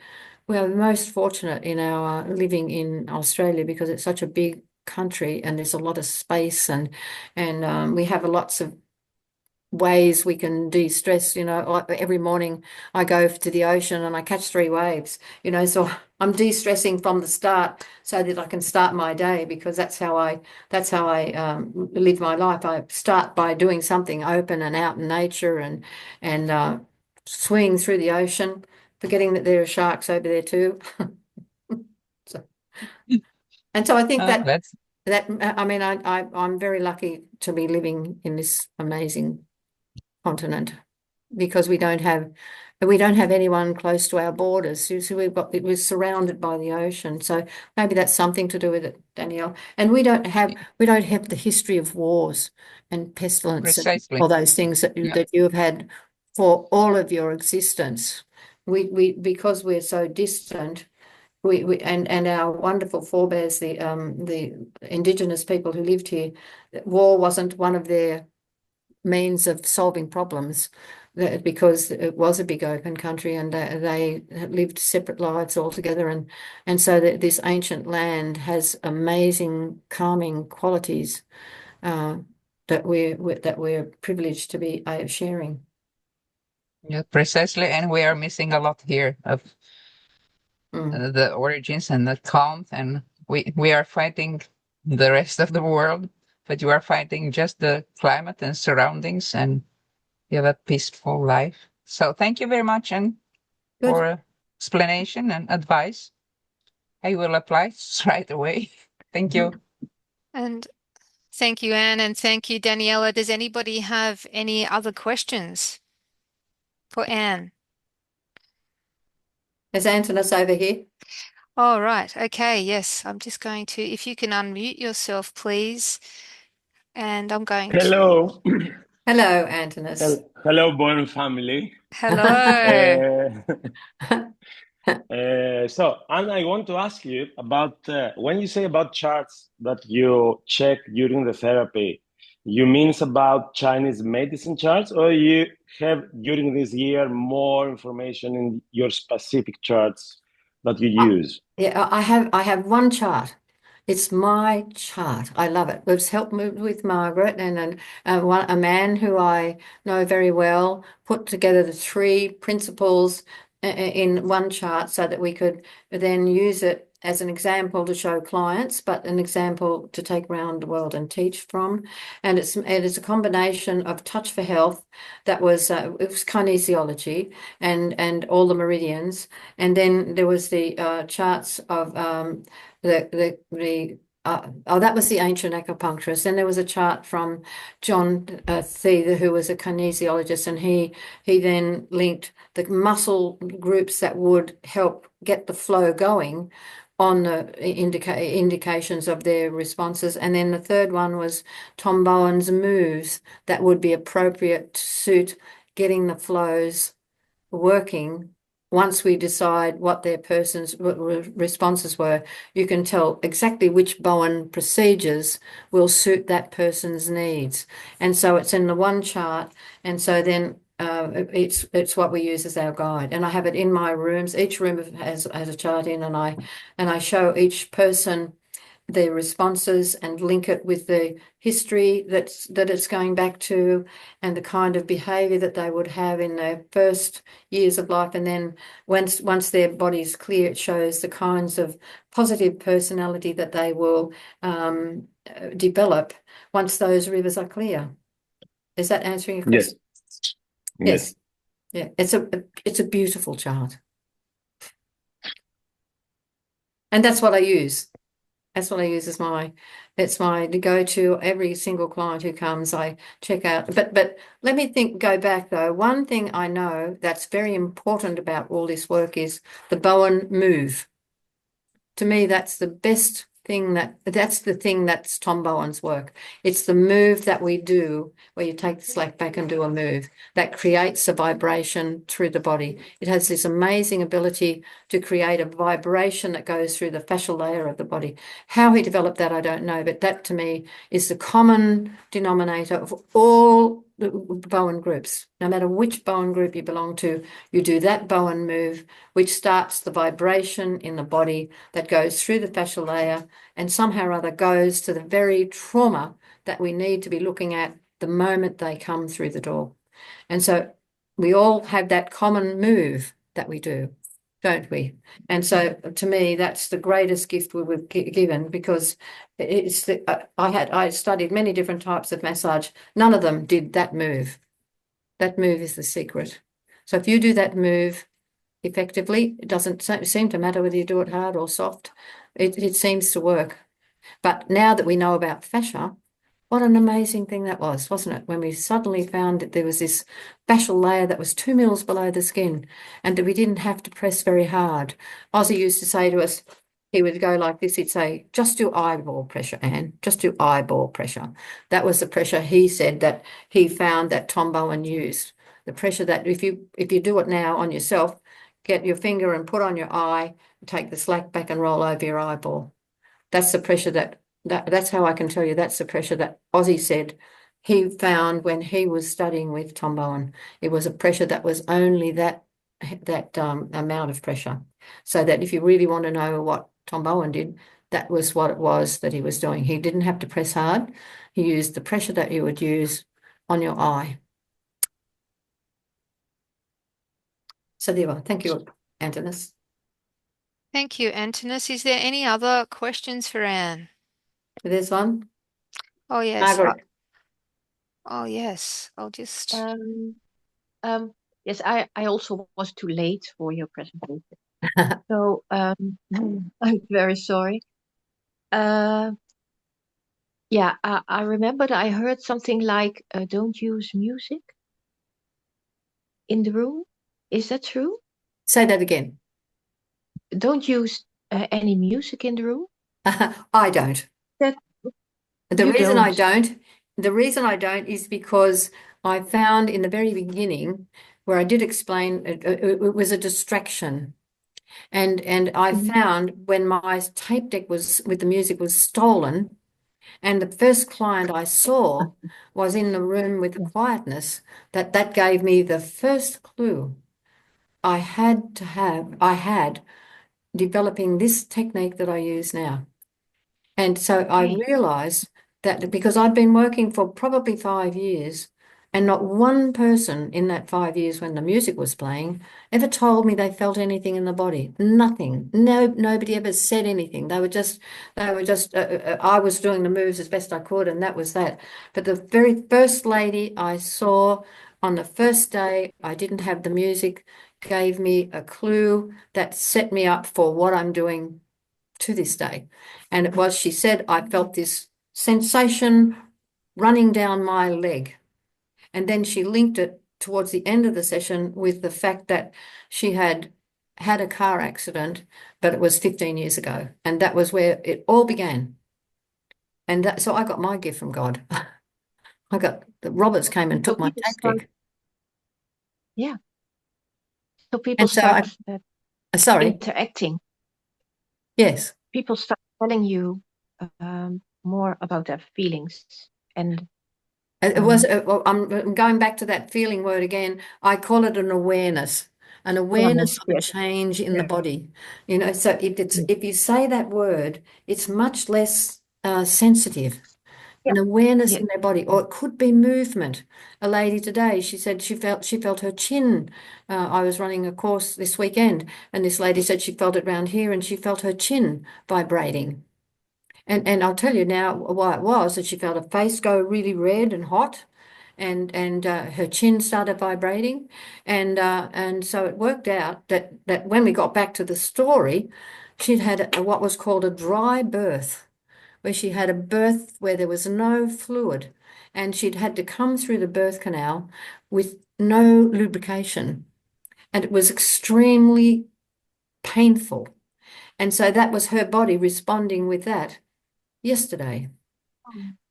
we are most fortunate in our living in Australia because it's such a big country and there's a lot of space and we have lots of ways we can de-stress, like every morning I go to the ocean and I catch 3 waves, so I'm de-stressing from the start so that I can start my day because that's how I live my life. I start by doing something open and out in nature and swinging through the ocean, forgetting that there are sharks over there too. So, and so I think That's I mean I'm very lucky to be living in this amazing continent because we don't have anyone close to our borders. So we're surrounded by the ocean. So maybe that's something to do with it, Danielle. And we don't have the history of wars and pestilence and precisely. all those things that Yeah. you have had for all of your existence. We because we're so distant. And our wonderful forebears, the indigenous people who lived here, war wasn't one of their means of solving problems because it was a big open country and they lived separate lives altogether and so this ancient land has amazing calming qualities that we're privileged to be sharing. Yeah, precisely. And we are missing a lot here of the origins and the calm. And we are fighting the rest of the world, but you are fighting just the climate and surroundings, and you have a peaceful life. So thank you very much, and Good. for explanation and advice. I will apply right away. Thank you. And thank you, Anne, and thank you, Daniela. Does anybody have any other questions for Anne? Is Antonis over here? All right. Okay. Yes. I'm just going to, if you can unmute yourself, please. And I'm going to, Hello. Hello, Antonis. Hello, Bowen family. hello. So, Anna, I want to ask you about when you say about charts that you check during the therapy, you means about Chinese medicine charts, or you have during this year more information in your specific charts that you use? Yeah, I have one chart. It's my chart. I love it. It's helped me with Margaret and a man who I know very well put together the 3 principles in one chart so that we could then use it as an example to show clients, but an example to take around the world and teach from. And it is a combination of touch for health. That was it was kinesiology and all the meridians, and then there was the charts of that was the ancient acupuncturist. Then there was a chart from John Thie, who was a kinesiologist, and he then linked the muscle groups that would help get the flow going on the indications of their responses. And then the third one was Tom Bowen's moves that would be appropriate to suit getting the flows working. Once we decide what their person's responses were, you can tell exactly which Bowen procedures will suit that person's needs. And so it's in the one chart. And so then it's what we use as our guide. And I have it in my rooms. Each room has a chart in, and I show each person their responses and link it with the history that it's going back to and the kind of behavior that they would have in their first years of life. And then once their body's clear, it shows the kinds of positive personality that they will develop once those rivers are clear. Is that answering your question? Yes. Yeah, it's a beautiful chart. And that's what I use. That's what I use as it's my go-to. Every single client who comes, I check out. But let me go back though. One thing I know that's very important about all this work is the Bowen move. To me, that's the best thing that's Tom Bowen's work. It's the move that we do where you take the slack back and do a move that creates a vibration through the body. It has this amazing ability to create a vibration that goes through the fascial layer of the body. How he developed that, I don't know, but that to me is the common denominator of all the Bowen groups. No matter which Bowen group you belong to, you do that Bowen move, which starts the vibration in the body that goes through the fascial layer and somehow or other goes to the very trauma that we need to be looking at the moment they come through the door. And so we all have that common move that we do, don't we? And so to me, that's the greatest gift we were given, because it's I studied many different types of massage. None of them did that move. That move is the secret. So if you do that move effectively, it doesn't seem to matter whether you do it hard or soft. It seems to work. But now that we know about fascia, what an amazing thing that was, wasn't it? When we suddenly found that there was this fascial layer that was 2 mils below the skin and that we didn't have to press very hard. Ozzy used to say to us, he would go like this, he'd say, just do eyeball pressure, Anne, just do eyeball pressure. That was the pressure he said that he found that Tom Bowen used. The pressure that if you do it now on yourself, get your finger and put on your eye, take the slack back and roll over your eyeball. That's the pressure that's how I can tell you that's the pressure that Ozzy said he found when he was studying with Tom Bowen. It was a pressure that was only that amount of pressure. So that if you really want to know what Tom Bowen did, that was what it was that he was doing. He didn't have to press hard. He used the pressure that you would use on your eye. So there you are. Thank you, Antonis. Thank you, Antonis. Is there any other questions for Anne? There's one. Oh, yes. Margaret. Oh, yes. I'll just. Yes, I also was too late for your presentation. So I'm very sorry. Yeah, I remembered I heard something like, don't use music in the room. Is that true? Say that again. Don't use any music in the room? I don't. That The you reason I don't. don't is because I found in the very beginning where I did explain it was a distraction. And I found when my tape deck was with the music was stolen, and the first client I saw was in the room with the quietness, that gave me the first clue I had developing this technique that I use now. And so I Okay. realized that because I'd been working for probably 5 years, and not one person in that 5 years when the music was playing ever told me they felt anything in the body. Nothing. No, nobody ever said anything. They were just, I was doing the moves as best I could, and that was that. But the very first lady I saw on the first day, I didn't have the music, gave me a clue that set me up for what I'm doing to this day. And it was, she said, I felt this sensation running down my leg. And then she linked it towards the end of the session with the fact that she had had a car accident, but it was 15 years ago. And that was where it all began. And so I got my gift from God. The Roberts came and So took my people tape start, deck. yeah. So people And so start sorry, interacting. yes. People start telling you more about their feelings. And It was, well, I'm going back to that feeling word again. I call it an awareness of a yes, change in the yeah. body. So if you say that word, it's much less sensitive. Yeah. An awareness Yeah. in their body, or it could be movement. A lady today, she said she felt her chin. I was running a course this weekend, and this lady said she felt it round here, and she felt her chin vibrating. And I'll tell you now why it was that she felt her face go really red and hot, and her chin started vibrating, and so it worked out that when we got back to the story, she'd had what was called a dry birth, where she had a birth where there was no fluid, and she'd had to come through the birth canal with no lubrication, and it was extremely painful. And so that was her body responding with that yesterday.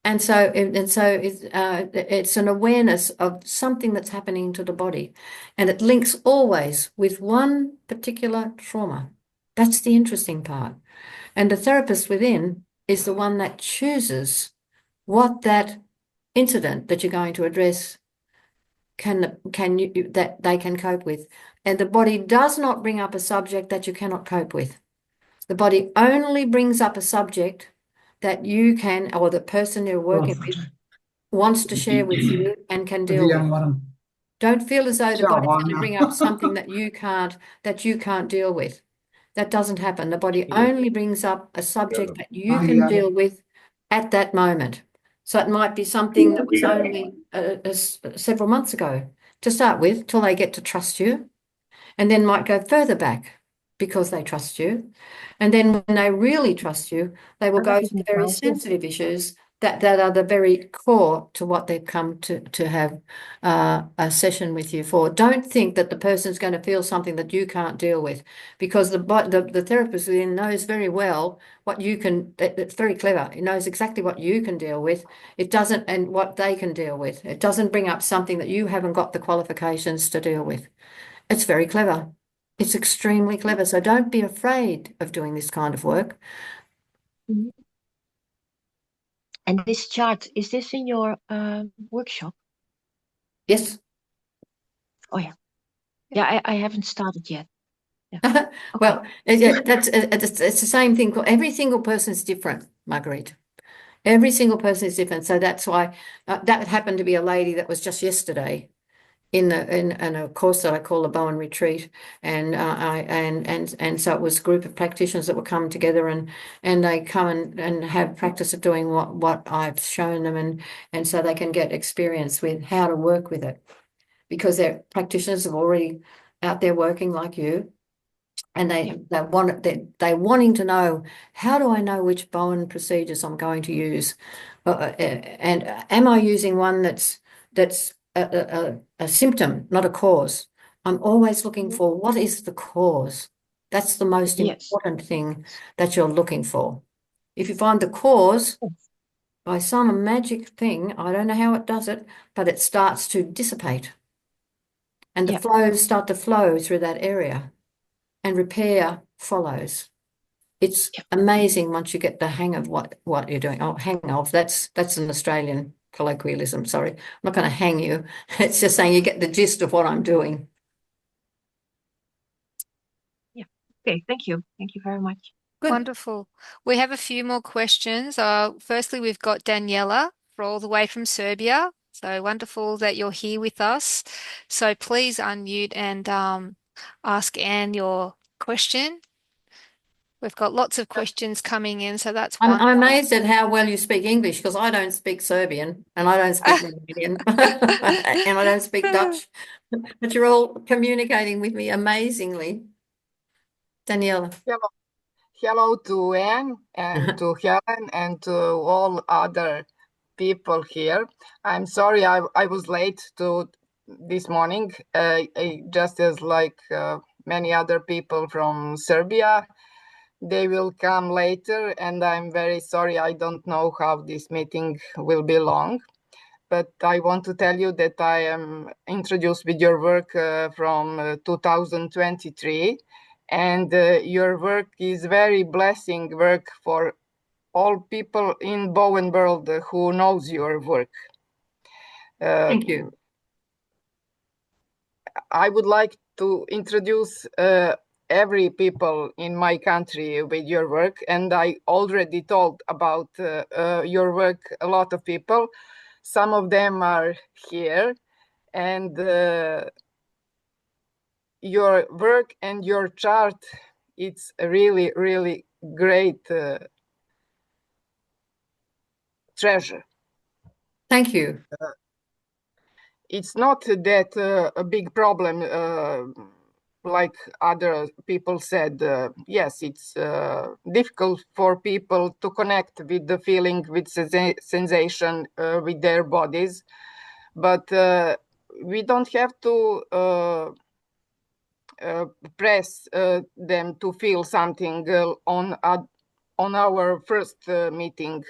And so it's an awareness of something that's happening to the body. And it links always with one particular trauma. That's the interesting part. And the therapist within is the one that chooses what that incident that you're going to address that they can cope with. And the body does not bring up a subject that you cannot cope with. The body only brings up a subject that you can, or the person you're working with wants to share with you and can deal with. Don't feel as though the body's going to bring up something that you can't deal with. That doesn't happen. The body only brings up a subject that you can deal with at that moment. So it might be something that was only several months ago to start with, till they get to trust you, and then might go further back because they trust you. And then when they really trust you, they will go to the very sensitive issues that are the very core to what they've come to have a session with you for. Don't think that the person's going to feel something that you can't deal with, because the therapist within knows very well what you can. It's very clever. It knows exactly what you can deal with. It doesn't, and what they can deal with. It doesn't bring up something that you haven't got the qualifications to deal with. It's very clever. It's extremely clever. So don't be afraid of doing this kind of work. And this chart, is this in your workshop? Yes. Oh, yeah. Yeah, I haven't started yet. Yeah. Well, yeah, it's the same thing. Every single person is different, Marguerite. Every single person is different. So that's why that happened to be a lady that was just yesterday in a course that I call the Bowen Retreat, and so it was a group of practitioners that would come together and they come and have practice of doing what I've shown them, and so they can get experience with how to work with it, because they're practitioners are already out there working like you. And they're wanting to know, how do I know which Bowen procedures I'm going to use, and am I using one that's a symptom, not a cause? I'm always looking for, what is the cause? That's the most important thing that you're looking for. If you find the cause by some magic thing, I don't know how it does it, but it starts to dissipate, and the flows start to flow through that area, and repair follows. It's amazing once you get the hang of what you're doing. Oh, hang of, that's an Australian colloquialism. Sorry, I'm not going to hang you. It's just saying you get the gist of what I'm doing. Yeah. Okay. Thank you. Thank you very much. Good. Wonderful. We have a few more questions. Firstly, we've got Daniela, all the way from Serbia. So wonderful that you're here with us. So please unmute and ask Anne your question. We've got lots of questions coming in, so that's I'm wonderful. amazed at how well you speak English, because I don't speak Serbian and I don't speak Romanian and I don't speak Dutch, but you're all communicating with me amazingly. Daniela. Hello to Anne and to Helen and to all other people here. I'm sorry I was late to this morning, just as like many other people from Serbia. They will come later, and I'm very sorry. I don't know how this meeting will be long, but I want to tell you that I am introduced with your work from 2023. And your work is very blessing work for all people in Bowen world who knows your work. Thank you. I would like to introduce every people in my country with your work, and I already told about your work a lot of people. Some of them are here, and your work and your chart, it's a really, really great treasure. Thank you. It's not that a big problem, like other people said. Yes, it's difficult for people to connect with the feeling, with sensation, with their bodies. But we don't have to press them to feel something on our first meeting.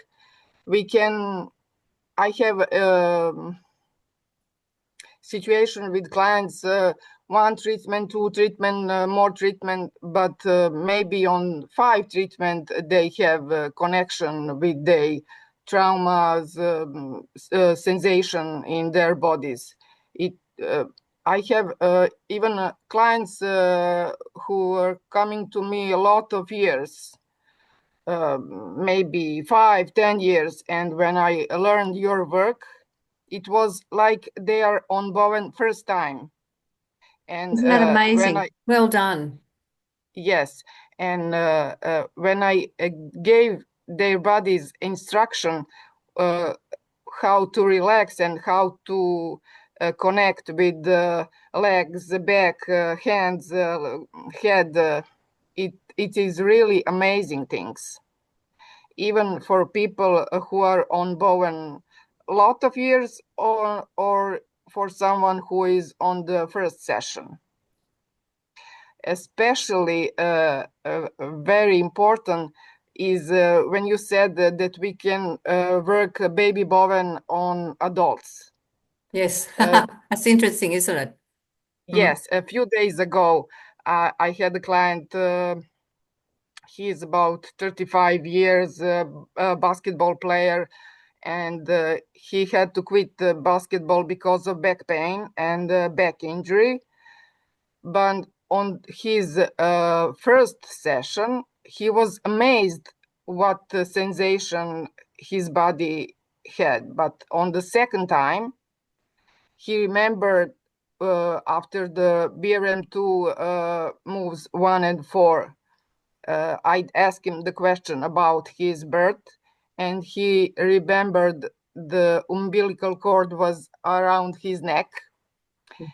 I have situation with clients, one treatment, two treatment, more treatment, but maybe on 5 treatment they have a connection with the traumas, sensation in their bodies. I have even clients who are coming to me a lot of years, maybe 5-10 years, and when I learned your work, it was like they are on Bowen first time. And Isn't that amazing? when I Well done. yes, and when I gave their bodies instruction how to relax and how to connect with the legs, the back, hands, head, it is really amazing things. Even for people who are on Bowen a lot of years, or for someone who is on the first session. Especially very important is when you said that we can work baby Bowen on adults. Yes, that's interesting, isn't it? Yes, a few days ago, I had a client. He is about 35 years, a basketball player, and he had to quit basketball because of back pain and back injury. But on his first session, he was amazed what sensation his body had. But on the second time, he remembered after the BRM2 moves 1 and 4. I'd ask him the question about his birth, and he remembered the umbilical cord was around his neck.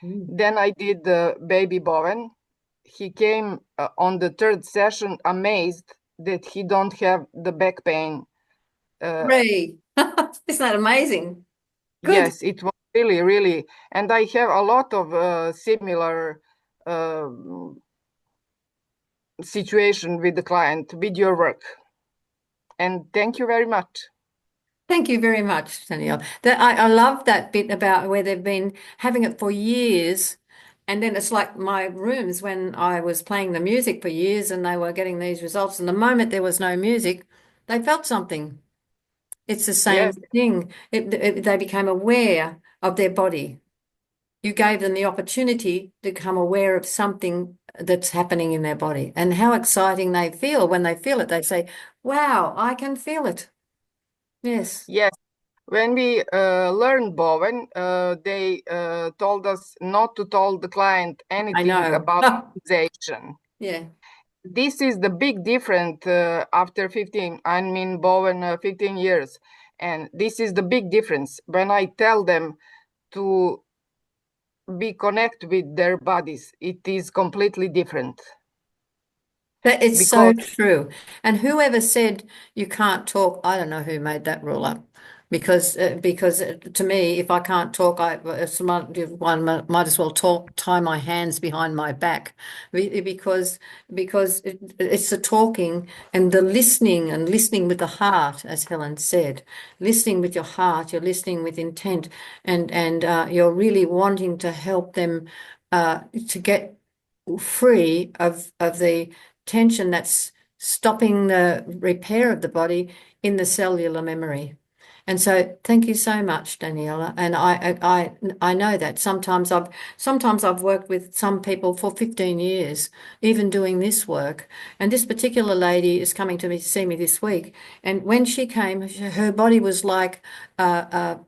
Then I did the baby Bowen. He came on the third session amazed that he don't have the back pain. Ray, isn't that amazing? Good. Yes, it was really, really. And I have a lot of similar situation with the client, with your work. And thank you very much. Thank you very much, Danielle. I love that bit about where they've been having it for years. And then it's like my rooms when I was playing the music for years and they were getting these results. And the moment there was no music, they felt something. It's the same Yes, thing. They became aware of their body. You gave them the opportunity to become aware of something that's happening in their body and how exciting they feel. When they feel it, they say, wow, I can feel it. Yes, yes. When we learned Bowen, they told us not to tell the client I anything know. about sensation. Yeah. This is the big difference after 15, I mean Bowen 15 years. And this is the big difference when I tell them to be connect with their bodies. It is completely different. That it's so Because true. And whoever said you can't talk, I don't know who made that rule up. Because to me, if I can't talk, one might as well talk, tie my hands behind my back, because it's the talking and the listening and listening with the heart, as Helen said, listening with your heart, you're listening with intent, and you're really wanting to help them to get free of the tension that's stopping the repair of the body in the cellular memory. And so thank you so much, Daniela. And I know that sometimes I've worked with some people for 15 years, even doing this work. And this particular lady is coming to see me this week. And when she came, her body was like a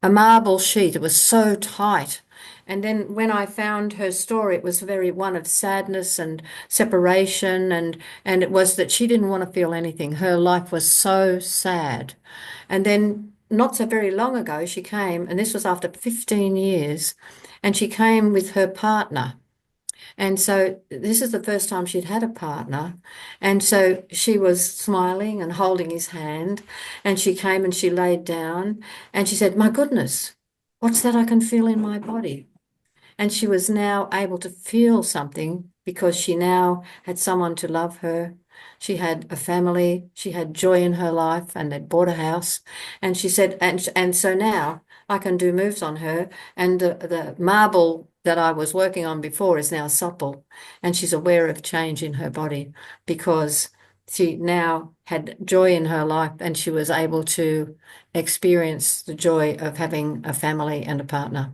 marble sheet. It was so tight. And then when I found her story, it was very one of sadness and separation, and it was that she didn't want to feel anything. Her life was so sad. And then not so very long ago, she came, and this was after 15 years, and she came with her partner. And so this is the first time she'd had a partner. And so she was smiling and holding his hand, and she came and she laid down and she said, my goodness, what's that I can feel in my body? And she was now able to feel something because she now had someone to love her. She had a family, she had joy in her life, and they'd bought a house. And she said, and so now I can do moves on her, and the marble that I was working on before is now supple, and she's aware of change in her body because she now had joy in her life and she was able to experience the joy of having a family and a partner.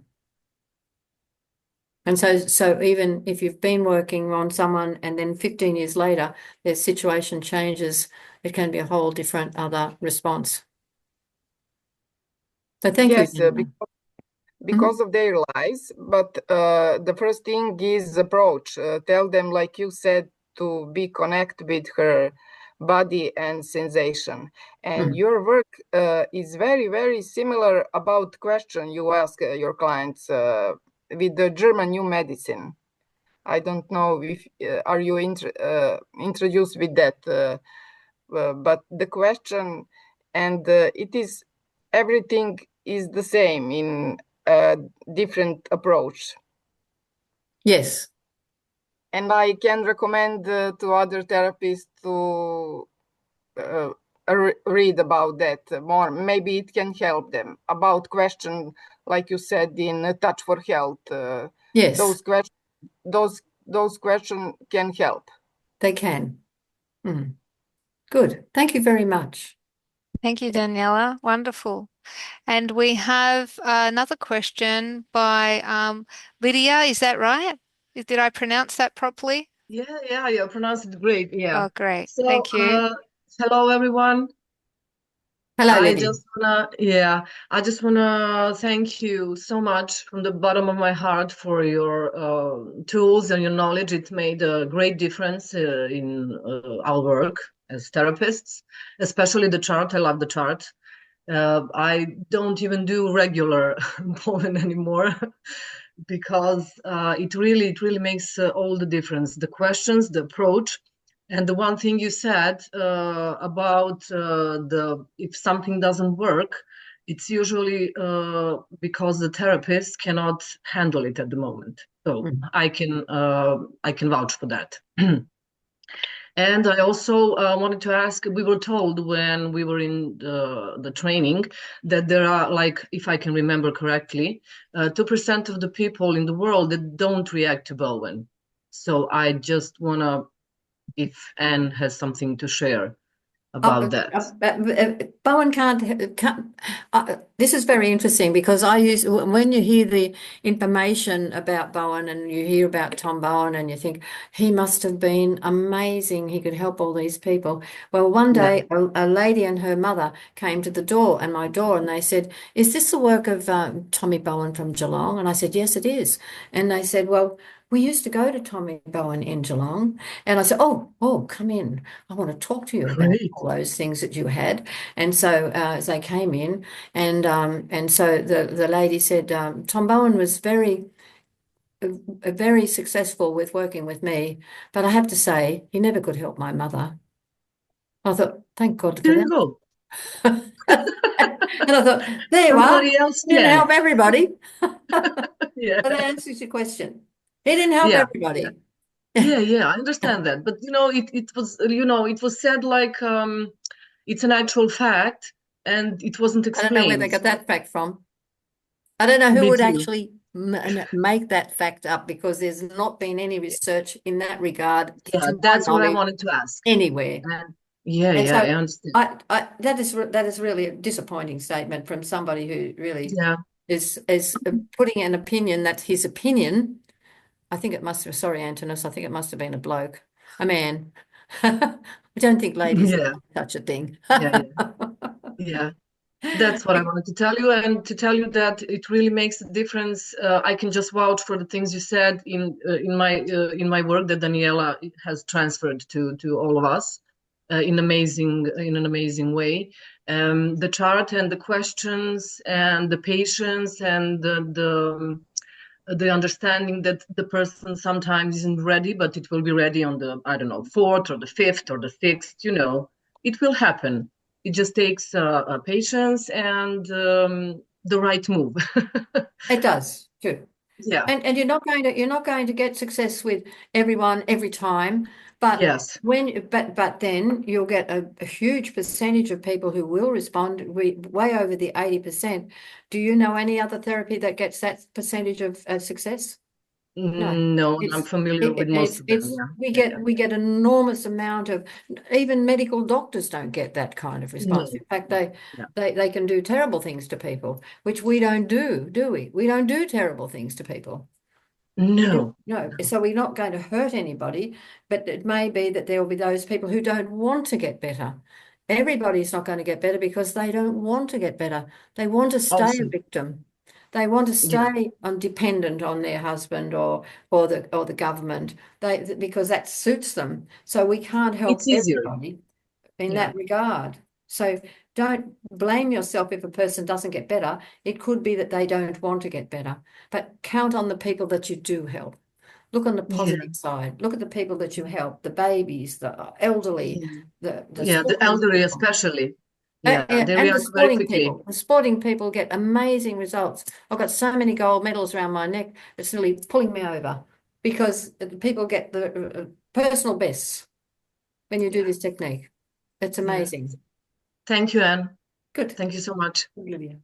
And so even if you've been working on someone and then 15 years later, their situation changes, it can be a whole different other response. So thank you. Yes, because of their lives. But the first thing is approach. Tell them, like you said, to be connect with her body and sensation. And your work is very, very similar about question you ask your clients with the German new medicine. I don't know if are you introduced with that, but the question and it is everything is the same in a different approach. Yes. And I can recommend to other therapists to read about that more. Maybe it can help them about question, like you said in Touch for Health. Yes. Those questions, those questions can help. They can. Good. Thank you very much. Thank you, Daniela. Wonderful. And we have another question by Lydia. Is that right? Did I pronounce that properly? Yeah, you pronounced it great. Yeah. Oh, great. So, Thank you. hello everyone. Hello, I Lydia. I just wanna thank you so much from the bottom of my heart for your tools and your knowledge. It made a great difference in our work as therapists, especially the chart. I love the chart. I don't even do regular pollen anymore because it really makes all the difference. The questions, the approach, and the one thing you said about the if something doesn't work, it's usually because the therapist cannot handle it at the moment. So I can vouch for that. And I also wanted to ask, we were told when we were in the training that there are, like, if I can remember correctly, 2% of the people in the world that don't react to Bowen. So I just want to, if Anne has something to share about that. Bowen can't. This is very interesting because when you hear the information about Bowen and you hear about Tom Bowen and you think he must have been amazing, he could help all these people. Well, one day a lady and her mother came to the door and my door and they said, "Is this the work of Tommy Bowen from Geelong?" And I said, "Yes, it is." And they said, "Well, we used to go to Tommy Bowen in Geelong." And I said, "Oh, come in. I want to talk to you about all those things that you had." And so as they came in, and so the lady said, "Tom Bowen was very successful with working with me, but I have to say he never could help my mother." I thought, thank God for There that. you go. And I thought, there you are. Somebody else He didn't can. help everybody. Yeah. That answers your question. He didn't help Yeah. everybody. Yeah, I understand that. But it was it was said like it's an actual fact and it wasn't I don't know where they explained. got that fact from. I don't know who Me would too. actually make that fact up because there's not been any research in that regard, Yeah, to my that's what I knowledge, wanted to ask. anywhere. And yeah, And I so understand. that is really a disappointing statement from somebody who really Yeah. is putting an opinion that's his opinion. I think it must have, sorry, Antonis, I think it must have been a bloke, a man. I don't think ladies Yeah. like such a thing. Yeah. That's what I wanted to tell you, and to tell you that it really makes a difference. I can just vouch for the things you said in my work that Daniela has transferred to all of us in an amazing way. The chart and the questions and the patience and the understanding that the person sometimes isn't ready, but it will be ready on the, I don't know, 4th or the 5th or the 6th, it will happen. It just takes patience and the right move. It does, too. Yeah. And you're not going to get success with everyone every time, but Yes. but then you'll get a huge percentage of people who will respond, way over the 80%. Do you know any other therapy that gets that percentage of success? No, No, I'm it's familiar with most of them. it's Yeah. Yeah. Yeah. we get enormous amount of, even medical doctors don't get that kind of response. No. In fact, No. Yeah. they can do terrible things to people, which we don't do we? We don't do terrible things to people. No. No, so we're not going to hurt anybody, but it may be that there will be those people who don't want to get better. Everybody's not going to get better because they don't want to get better. They want to stay a Awesome. victim. They want to Yeah. stay dependent on their husband or the government. Because that suits them. So we can't help It's easier. everybody in Yeah. that regard. So don't blame yourself if a person doesn't get better. It could be that they don't want to get better, but count on the people that you do help. Look on the Yeah. positive side. Look at the people that you help, the babies, the elderly, Yeah. the Yeah. The sporting elderly, people. especially. Yeah. They And the react very sporting quickly. people. The sporting people get amazing results. I've got so many gold medals around my neck, it's nearly pulling me over because people get the personal bests when you do this technique. It's Yeah. amazing. Thank you, Anne. Good. Thank you so much. Lydia.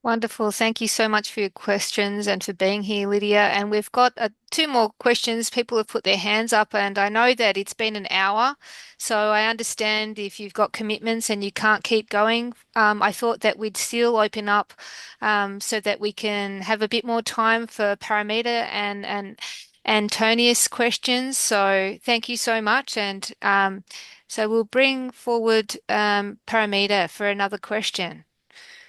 Wonderful. Thank you so much for your questions and for being here, Lydia. And we've got two more questions. People have put their hands up, and I know that it's been an hour. So I understand if you've got commitments and you can't keep going. I thought that we'd still open up so that we can have a bit more time for Paramita and Antonius questions. So thank you so much. And so we'll bring forward Paramita for another question.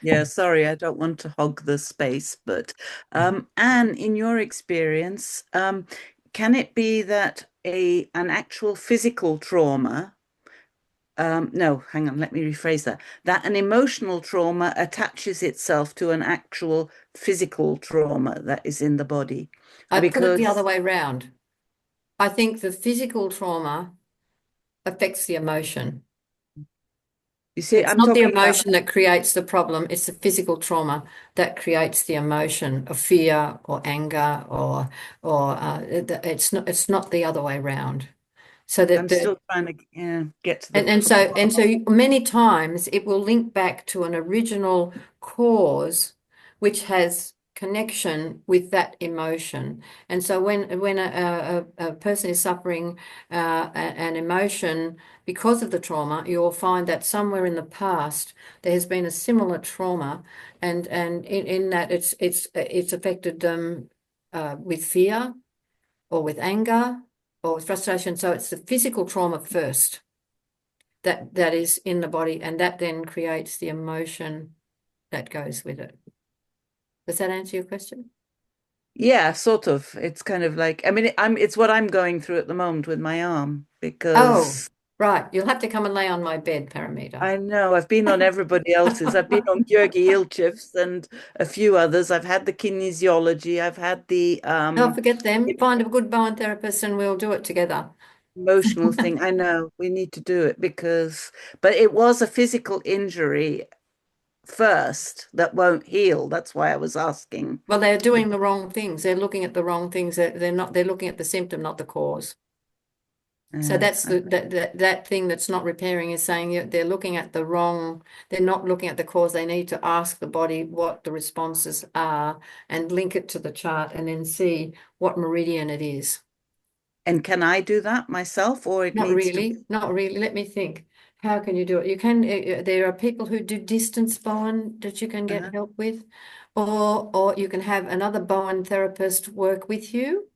Yeah, sorry, I don't want to hog the space, but Anne, in your experience, can it be that an actual physical trauma, no, hang on, let me rephrase that, that an emotional trauma attaches itself to an actual physical trauma that is in the body? I put it the other Because way round. I think the physical trauma affects the emotion. you see, It's I'm not the talking about emotion that creates the problem, it's the physical trauma that creates the emotion of fear or anger it's not the other way around. So that I'm still trying to get to the and so many times it will link back to an original cause which has connection with that emotion. And so when a person is suffering an emotion because of the trauma, you'll find that somewhere in the past there has been a similar trauma, and in that it's affected them with fear or with anger or with frustration. So it's the physical trauma first that is in the body, and that then creates the emotion that goes with it. Does that answer your question? yeah, sort of. It's kind of like, I mean, it's what I'm going through at the moment with my arm Oh, because right. You'll have to come and lay on my bed, Paramita. I know I've been on everybody else's. I've been on Georgi Ilchev's and a few others. I've had the kinesiology. I've had the Don't forget them. Find a good Bowen therapist and we'll do it together. emotional thing. I know we need to do it but it was a physical injury first that won't heal. That's why I was asking. Well, they're doing the wrong things. They're looking at the wrong things. They're looking at the symptom, not the cause. So that's that thing that's not repairing is saying they're looking at the wrong, they're not looking at the cause. They need to ask the body what the responses are and link it to the chart and then see what meridian it is. And can I do that myself, or it Not needs to? really, not really. Let me think. How can you do it? You can, there are people who do distance Bowen that you can get help with, or you can have another Bowen therapist work with you.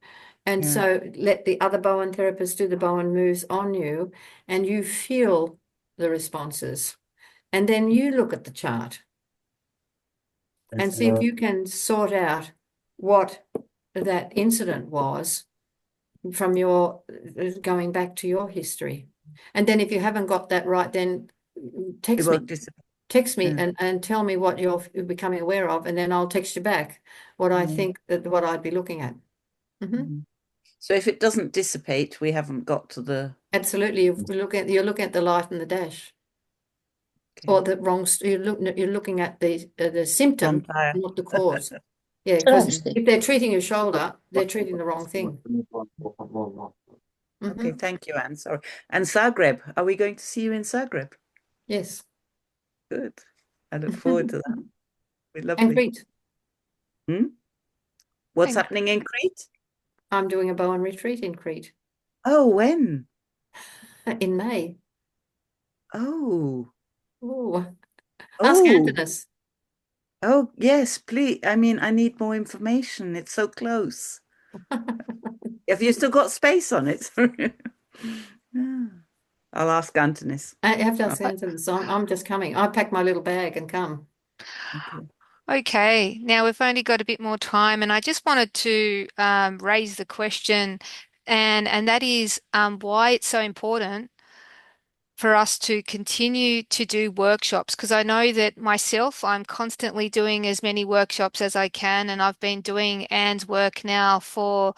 And Yeah. so let the other Bowen therapist do the Bowen moves on you, and you feel the responses. And then you look at the chart and see if you can sort out what that incident was from your going back to your history. And then if you haven't got that right, then It text me. won't disappear. Text me Yeah. and tell me what you're becoming aware of, and then I'll text you back what I think that what I'd be looking at. So if it doesn't dissipate, we haven't got to the Absolutely, you're looking at the light and the dash, or the wrong. You're looking at the symptom, frontier. not the cause. Yeah, because Understood. if they're treating your shoulder, they're treating the wrong thing. Okay, Hmm. thank you, Anne. Sorry. And Zagreb, are we going to see you in Zagreb? Yes. Good. I look forward to that. Be And lovely. Crete. Hmm? What's Thank happening in Crete? I'm doing a Bowen retreat in Crete Oh, when? in May. Oh, Oh, ask oh, Antinous. oh, yes, please. I mean, I need more information. It's so close. Have you still got space on it? Yeah. I'll ask Antonis. I have to ask Oh, Antinous. I'm just coming. I pack my little bag and come. okay. Okay, now we've only got a bit more time, and I just wanted to raise the question, and that is why it's so important for us to continue to do workshops, because I know that myself, I'm constantly doing as many workshops as I can, and I've been doing Anne's work now for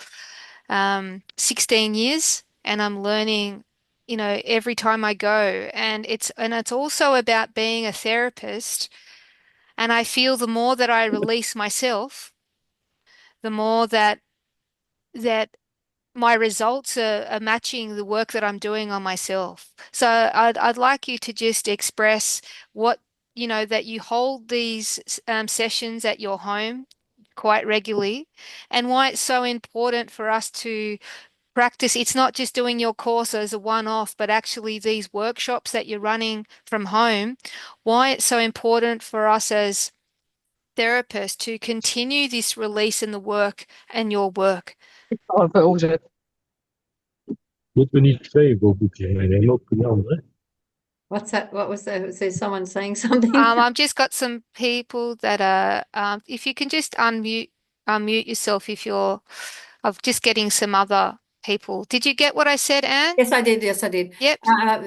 16 years, and I'm learning, every time I go, and it's also about being a therapist. And I feel the more that I release myself, the more that my results are matching the work that I'm doing on myself. So I'd like you to just express what, that you hold these sessions at your home quite regularly, and why it's so important for us to practice. It's not just doing your course as a one-off, but actually these workshops that you're running from home, why it's so important for us as therapist to continue this release in the work and your work. Moeten we niet twee boekjes meenemen, ook voor die andere? What's that? What was that? Was there someone saying something? I've just got some people that are, if you can just unmute yourself if you're, I'm just getting some other people. Did you get what I said, Anne? Yes, I did. Yes, I did. Yep.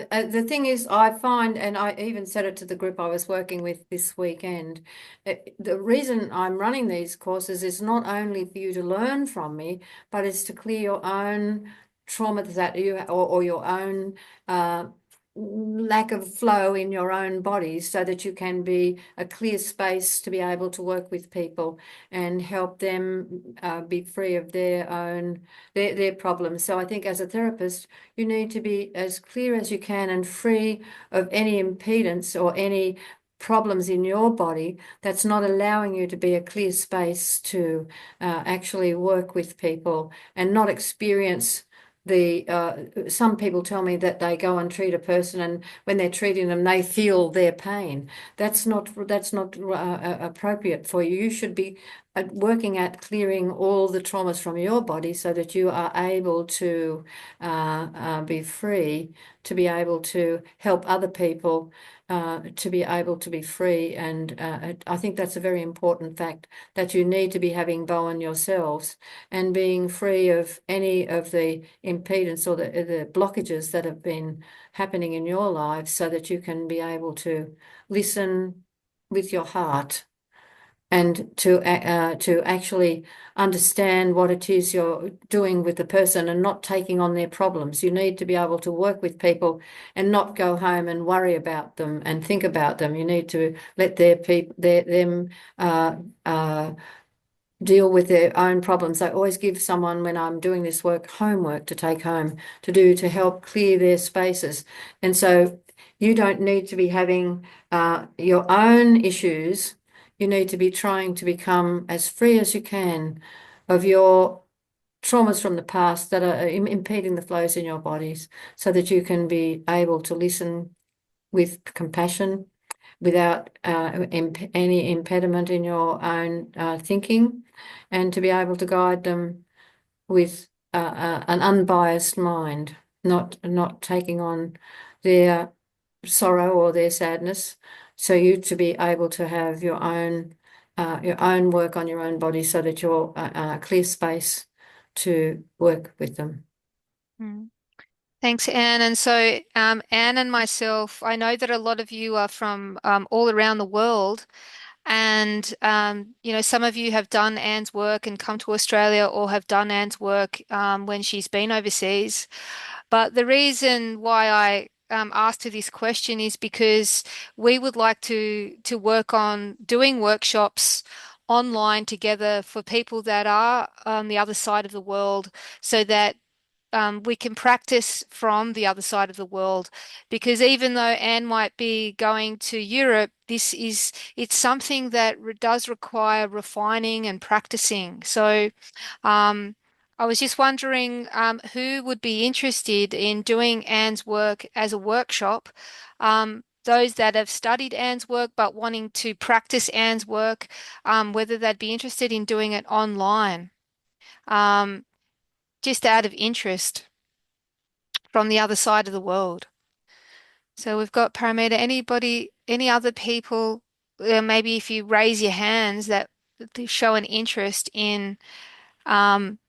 The thing is, I find, and I even said it to the group I was working with this weekend, the reason I'm running these courses is not only for you to learn from me, but it's to clear your own trauma that you or your own lack of flow in your own body, so that you can be a clear space to be able to work with people and help them be free of their own their problems. So I think as a therapist, you need to be as clear as you can and free of any impedance or any problems in your body that's not allowing you to be a clear space to actually work with people and not experience the some people tell me that they go and treat a person, and when they're treating them they feel their pain. That's not appropriate for you. You should be working at clearing all the traumas from your body so that you are able to be free, to be able to help other people, to be able to be free. And I think that's a very important fact, that you need to be having Bowen yourselves and being free of any of the impedance or the blockages that have been happening in your lives, so that you can be able to listen with your heart and to actually understand what it is you're doing with the person and not taking on their problems. You need to be able to work with people and not go home and worry about them and think about them. You need to let them deal with their own problems. I always give someone, when I'm doing this work, homework to take home to do to help clear their spaces. And so you don't need to be having your own issues. You need to be trying to become as free as you can of your traumas from the past that are impeding the flows in your bodies, so that you can be able to listen with compassion without any impediment in your own thinking, and to be able to guide them with an unbiased mind, not taking on their sorrow or their sadness. So you to be able to have your own work on your own body, so that you're a clear space to work with them. Mm. Thanks, Anne. And so, Anne and myself, I know that a lot of you are from all around the world. And, some of you have done Anne's work and come to Australia, or have done Anne's work when she's been overseas. But the reason why I asked her this question is because we would like to work on doing workshops online together for people that are on the other side of the world so that we can practice from the other side of the world. Because even though Anne might be going to Europe, it's something that does require refining and practicing. So um, I was just wondering who would be interested in doing Anne's work as a workshop. Those that have studied Anne's work but wanting to practice Anne's work, whether they'd be interested in doing it online, um, just out of interest from the other side of the world. So we've got Paramita. Anybody, any other people, maybe if you raise your hands that show an interest in um,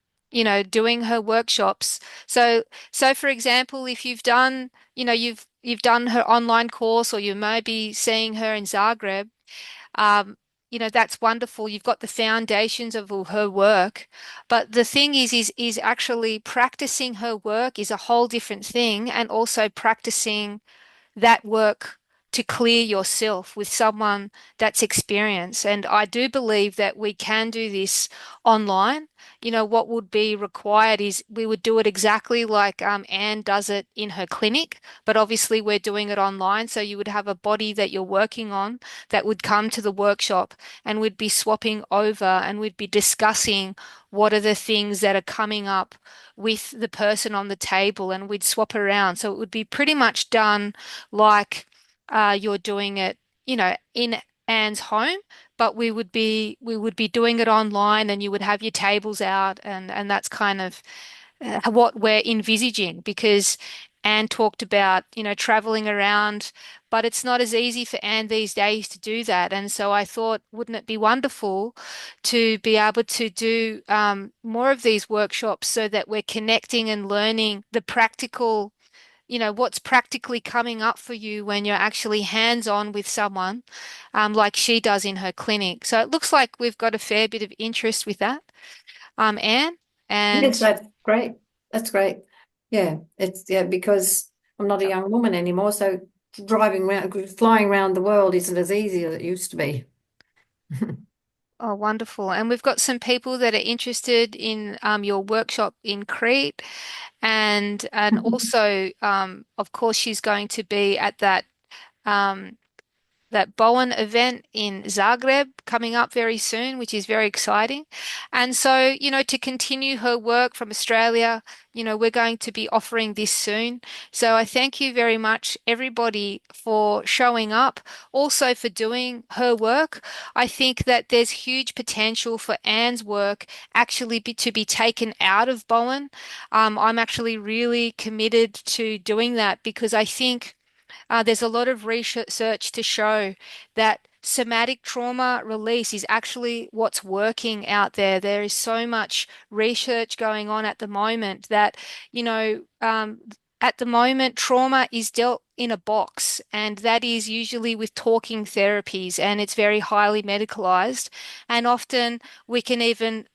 doing her workshops. So for example, if you've done, you've done her online course or you may be seeing her in Zagreb, um, that's wonderful. You've got the foundations of her work. But the thing is actually practicing her work is a whole different thing, and also practicing that work to clear yourself with someone that's experienced. And I do believe that we can do this online. What would be required is we would do it exactly like Anne does it in her clinic, but obviously we're doing it online. So you would have a body that you're working on that would come to the workshop, and we'd be swapping over and we'd be discussing what are the things that are coming up with the person on the table, and we'd swap around. So it would be pretty much done like you're doing it, in Anne's home, but we would be doing it online, and you would have your tables out, and that's kind of what we're envisaging, because Anne talked about, traveling around, but it's not as easy for Anne these days to do that. And so I thought, wouldn't it be wonderful to be able to do more of these workshops so that we're connecting and learning the practical, what's practically coming up for you when you're actually hands-on with someone, like she does in her clinic. So it looks like we've got a fair bit of interest with that, Anne. Yes, And that's great. That's great. Yeah, because I'm not a young woman anymore, so flying around the world isn't as easy as it used to be. oh, wonderful. And we've got some people that are interested in your workshop in Crete. And also, of course, she's going to be at um, that Bowen event in Zagreb coming up very soon, which is very exciting. And so, to continue her work from Australia, we're going to be offering this soon. So I thank you very much, everybody, for showing up, also for doing her work. I think that there's huge potential for Anne's work actually to be taken out of Bowen. I'm actually really committed to doing that because I think there's a lot of research to show that somatic trauma release is actually what's working out there. There is so much research going on at the moment that, you know, um, at the moment, trauma is dealt in a box, and that is usually with talking therapies, and it's very highly medicalized. And often we can even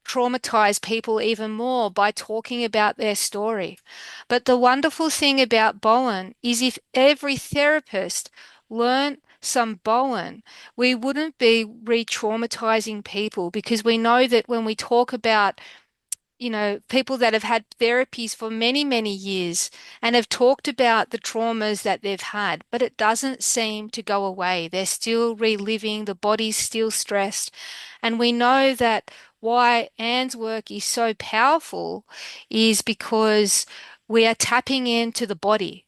traumatize people even more by talking about their story. But the wonderful thing about Bowen is if every therapist learned some Bowen, we wouldn't be re-traumatizing people, because we know that when we talk about, people that have had therapies for many, many years and have talked about the traumas that they've had, but it doesn't seem to go away. They're still reliving, the body's still stressed. And we know that why Anne's work is so powerful is because we are tapping into the body,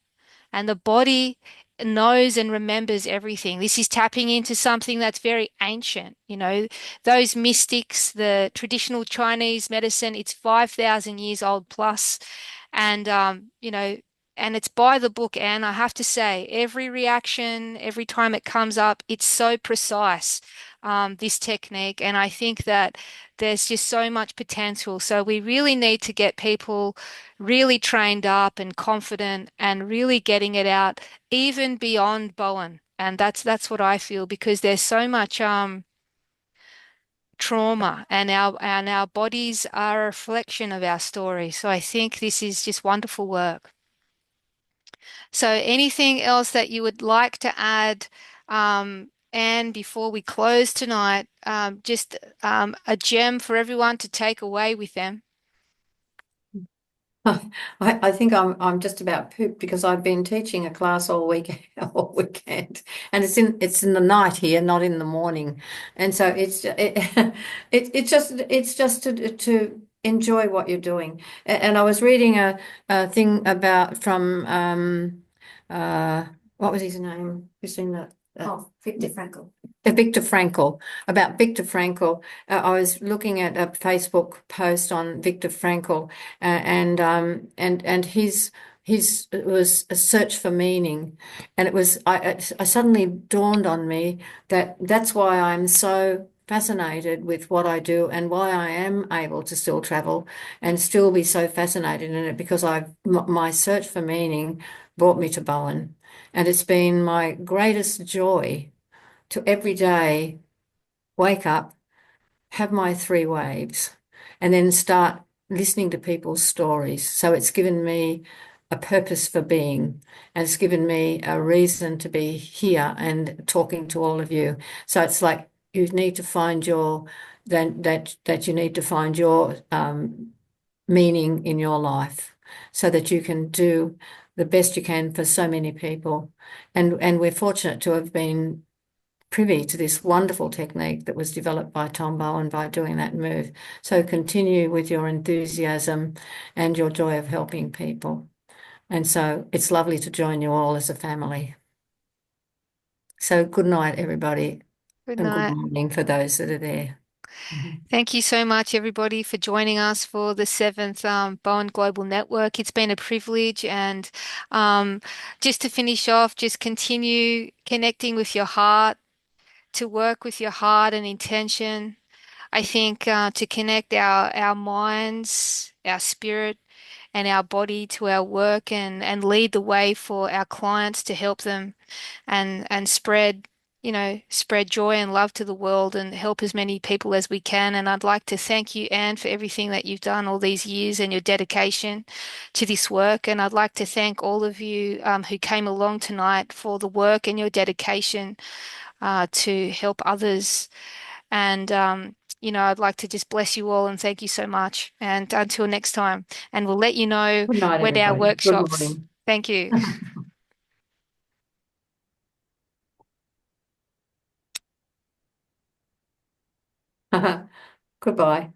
and the body knows and remembers everything. This is tapping into something that's very ancient. Those mystics, the traditional Chinese medicine, it's 5,000 years old plus. And, and it's by the book. And I have to say, every reaction, every time it comes up, it's so precise, this technique. And I think that there's just so much potential. So we really need to get people really trained up and confident and really getting it out even beyond Bowen. And that's what I feel, because there's so much trauma, and our bodies are a reflection of our story. So I think this is just wonderful work. So anything else that you would like to add, Anne, before we close tonight? just a gem for everyone to take away with them? I think I'm just about pooped because I've been teaching a class all weekend, and it's in the night here, not in the morning, and so it's just to enjoy what you're doing. And I was reading a thing about from what was his name? Christina. Viktor Frankl. Viktor Frankl, about Viktor Frankl. I was looking at a Facebook post on Viktor Frankl, and his it was a search for meaning, and it was I suddenly dawned on me that that's why I'm so fascinated with what I do and why I am able to still travel and still be so fascinated in it, because my search for meaning brought me to Bowen, and it's been my greatest joy to every day wake up, have my 3 waves, and then start listening to people's stories. So it's given me a purpose for being, and it's given me a reason to be here and talking to all of you. So it's like you need to find your that you need to find your meaning in your life, so that you can do the best you can for so many people. And we're fortunate to have been privy to this wonderful technique that was developed by Tom Bowen by doing that move. So continue with your enthusiasm and your joy of helping people. And so it's lovely to join you all as a family. So good night, everybody, Good and good night. morning for those that are there. Thank you so much, everybody, for joining us for the seventh Bowen Global Network. It's been a privilege, and just to finish off, just continue connecting with your heart, to work with your heart and intention. I think to connect our minds, our spirit, and our body to our work, and lead the way for our clients to help them and spread, spread joy and love to the world and help as many people as we can. And I'd like to thank you, Anne, for everything that you've done all these years and your dedication to this work. And I'd like to thank all of you who came along tonight for the work and your dedication to help others. And I'd like to just bless you all and thank you so much. And until next time, and we'll let you know Good night, when our everybody. Good workshops. morning. Thank you. Goodbye.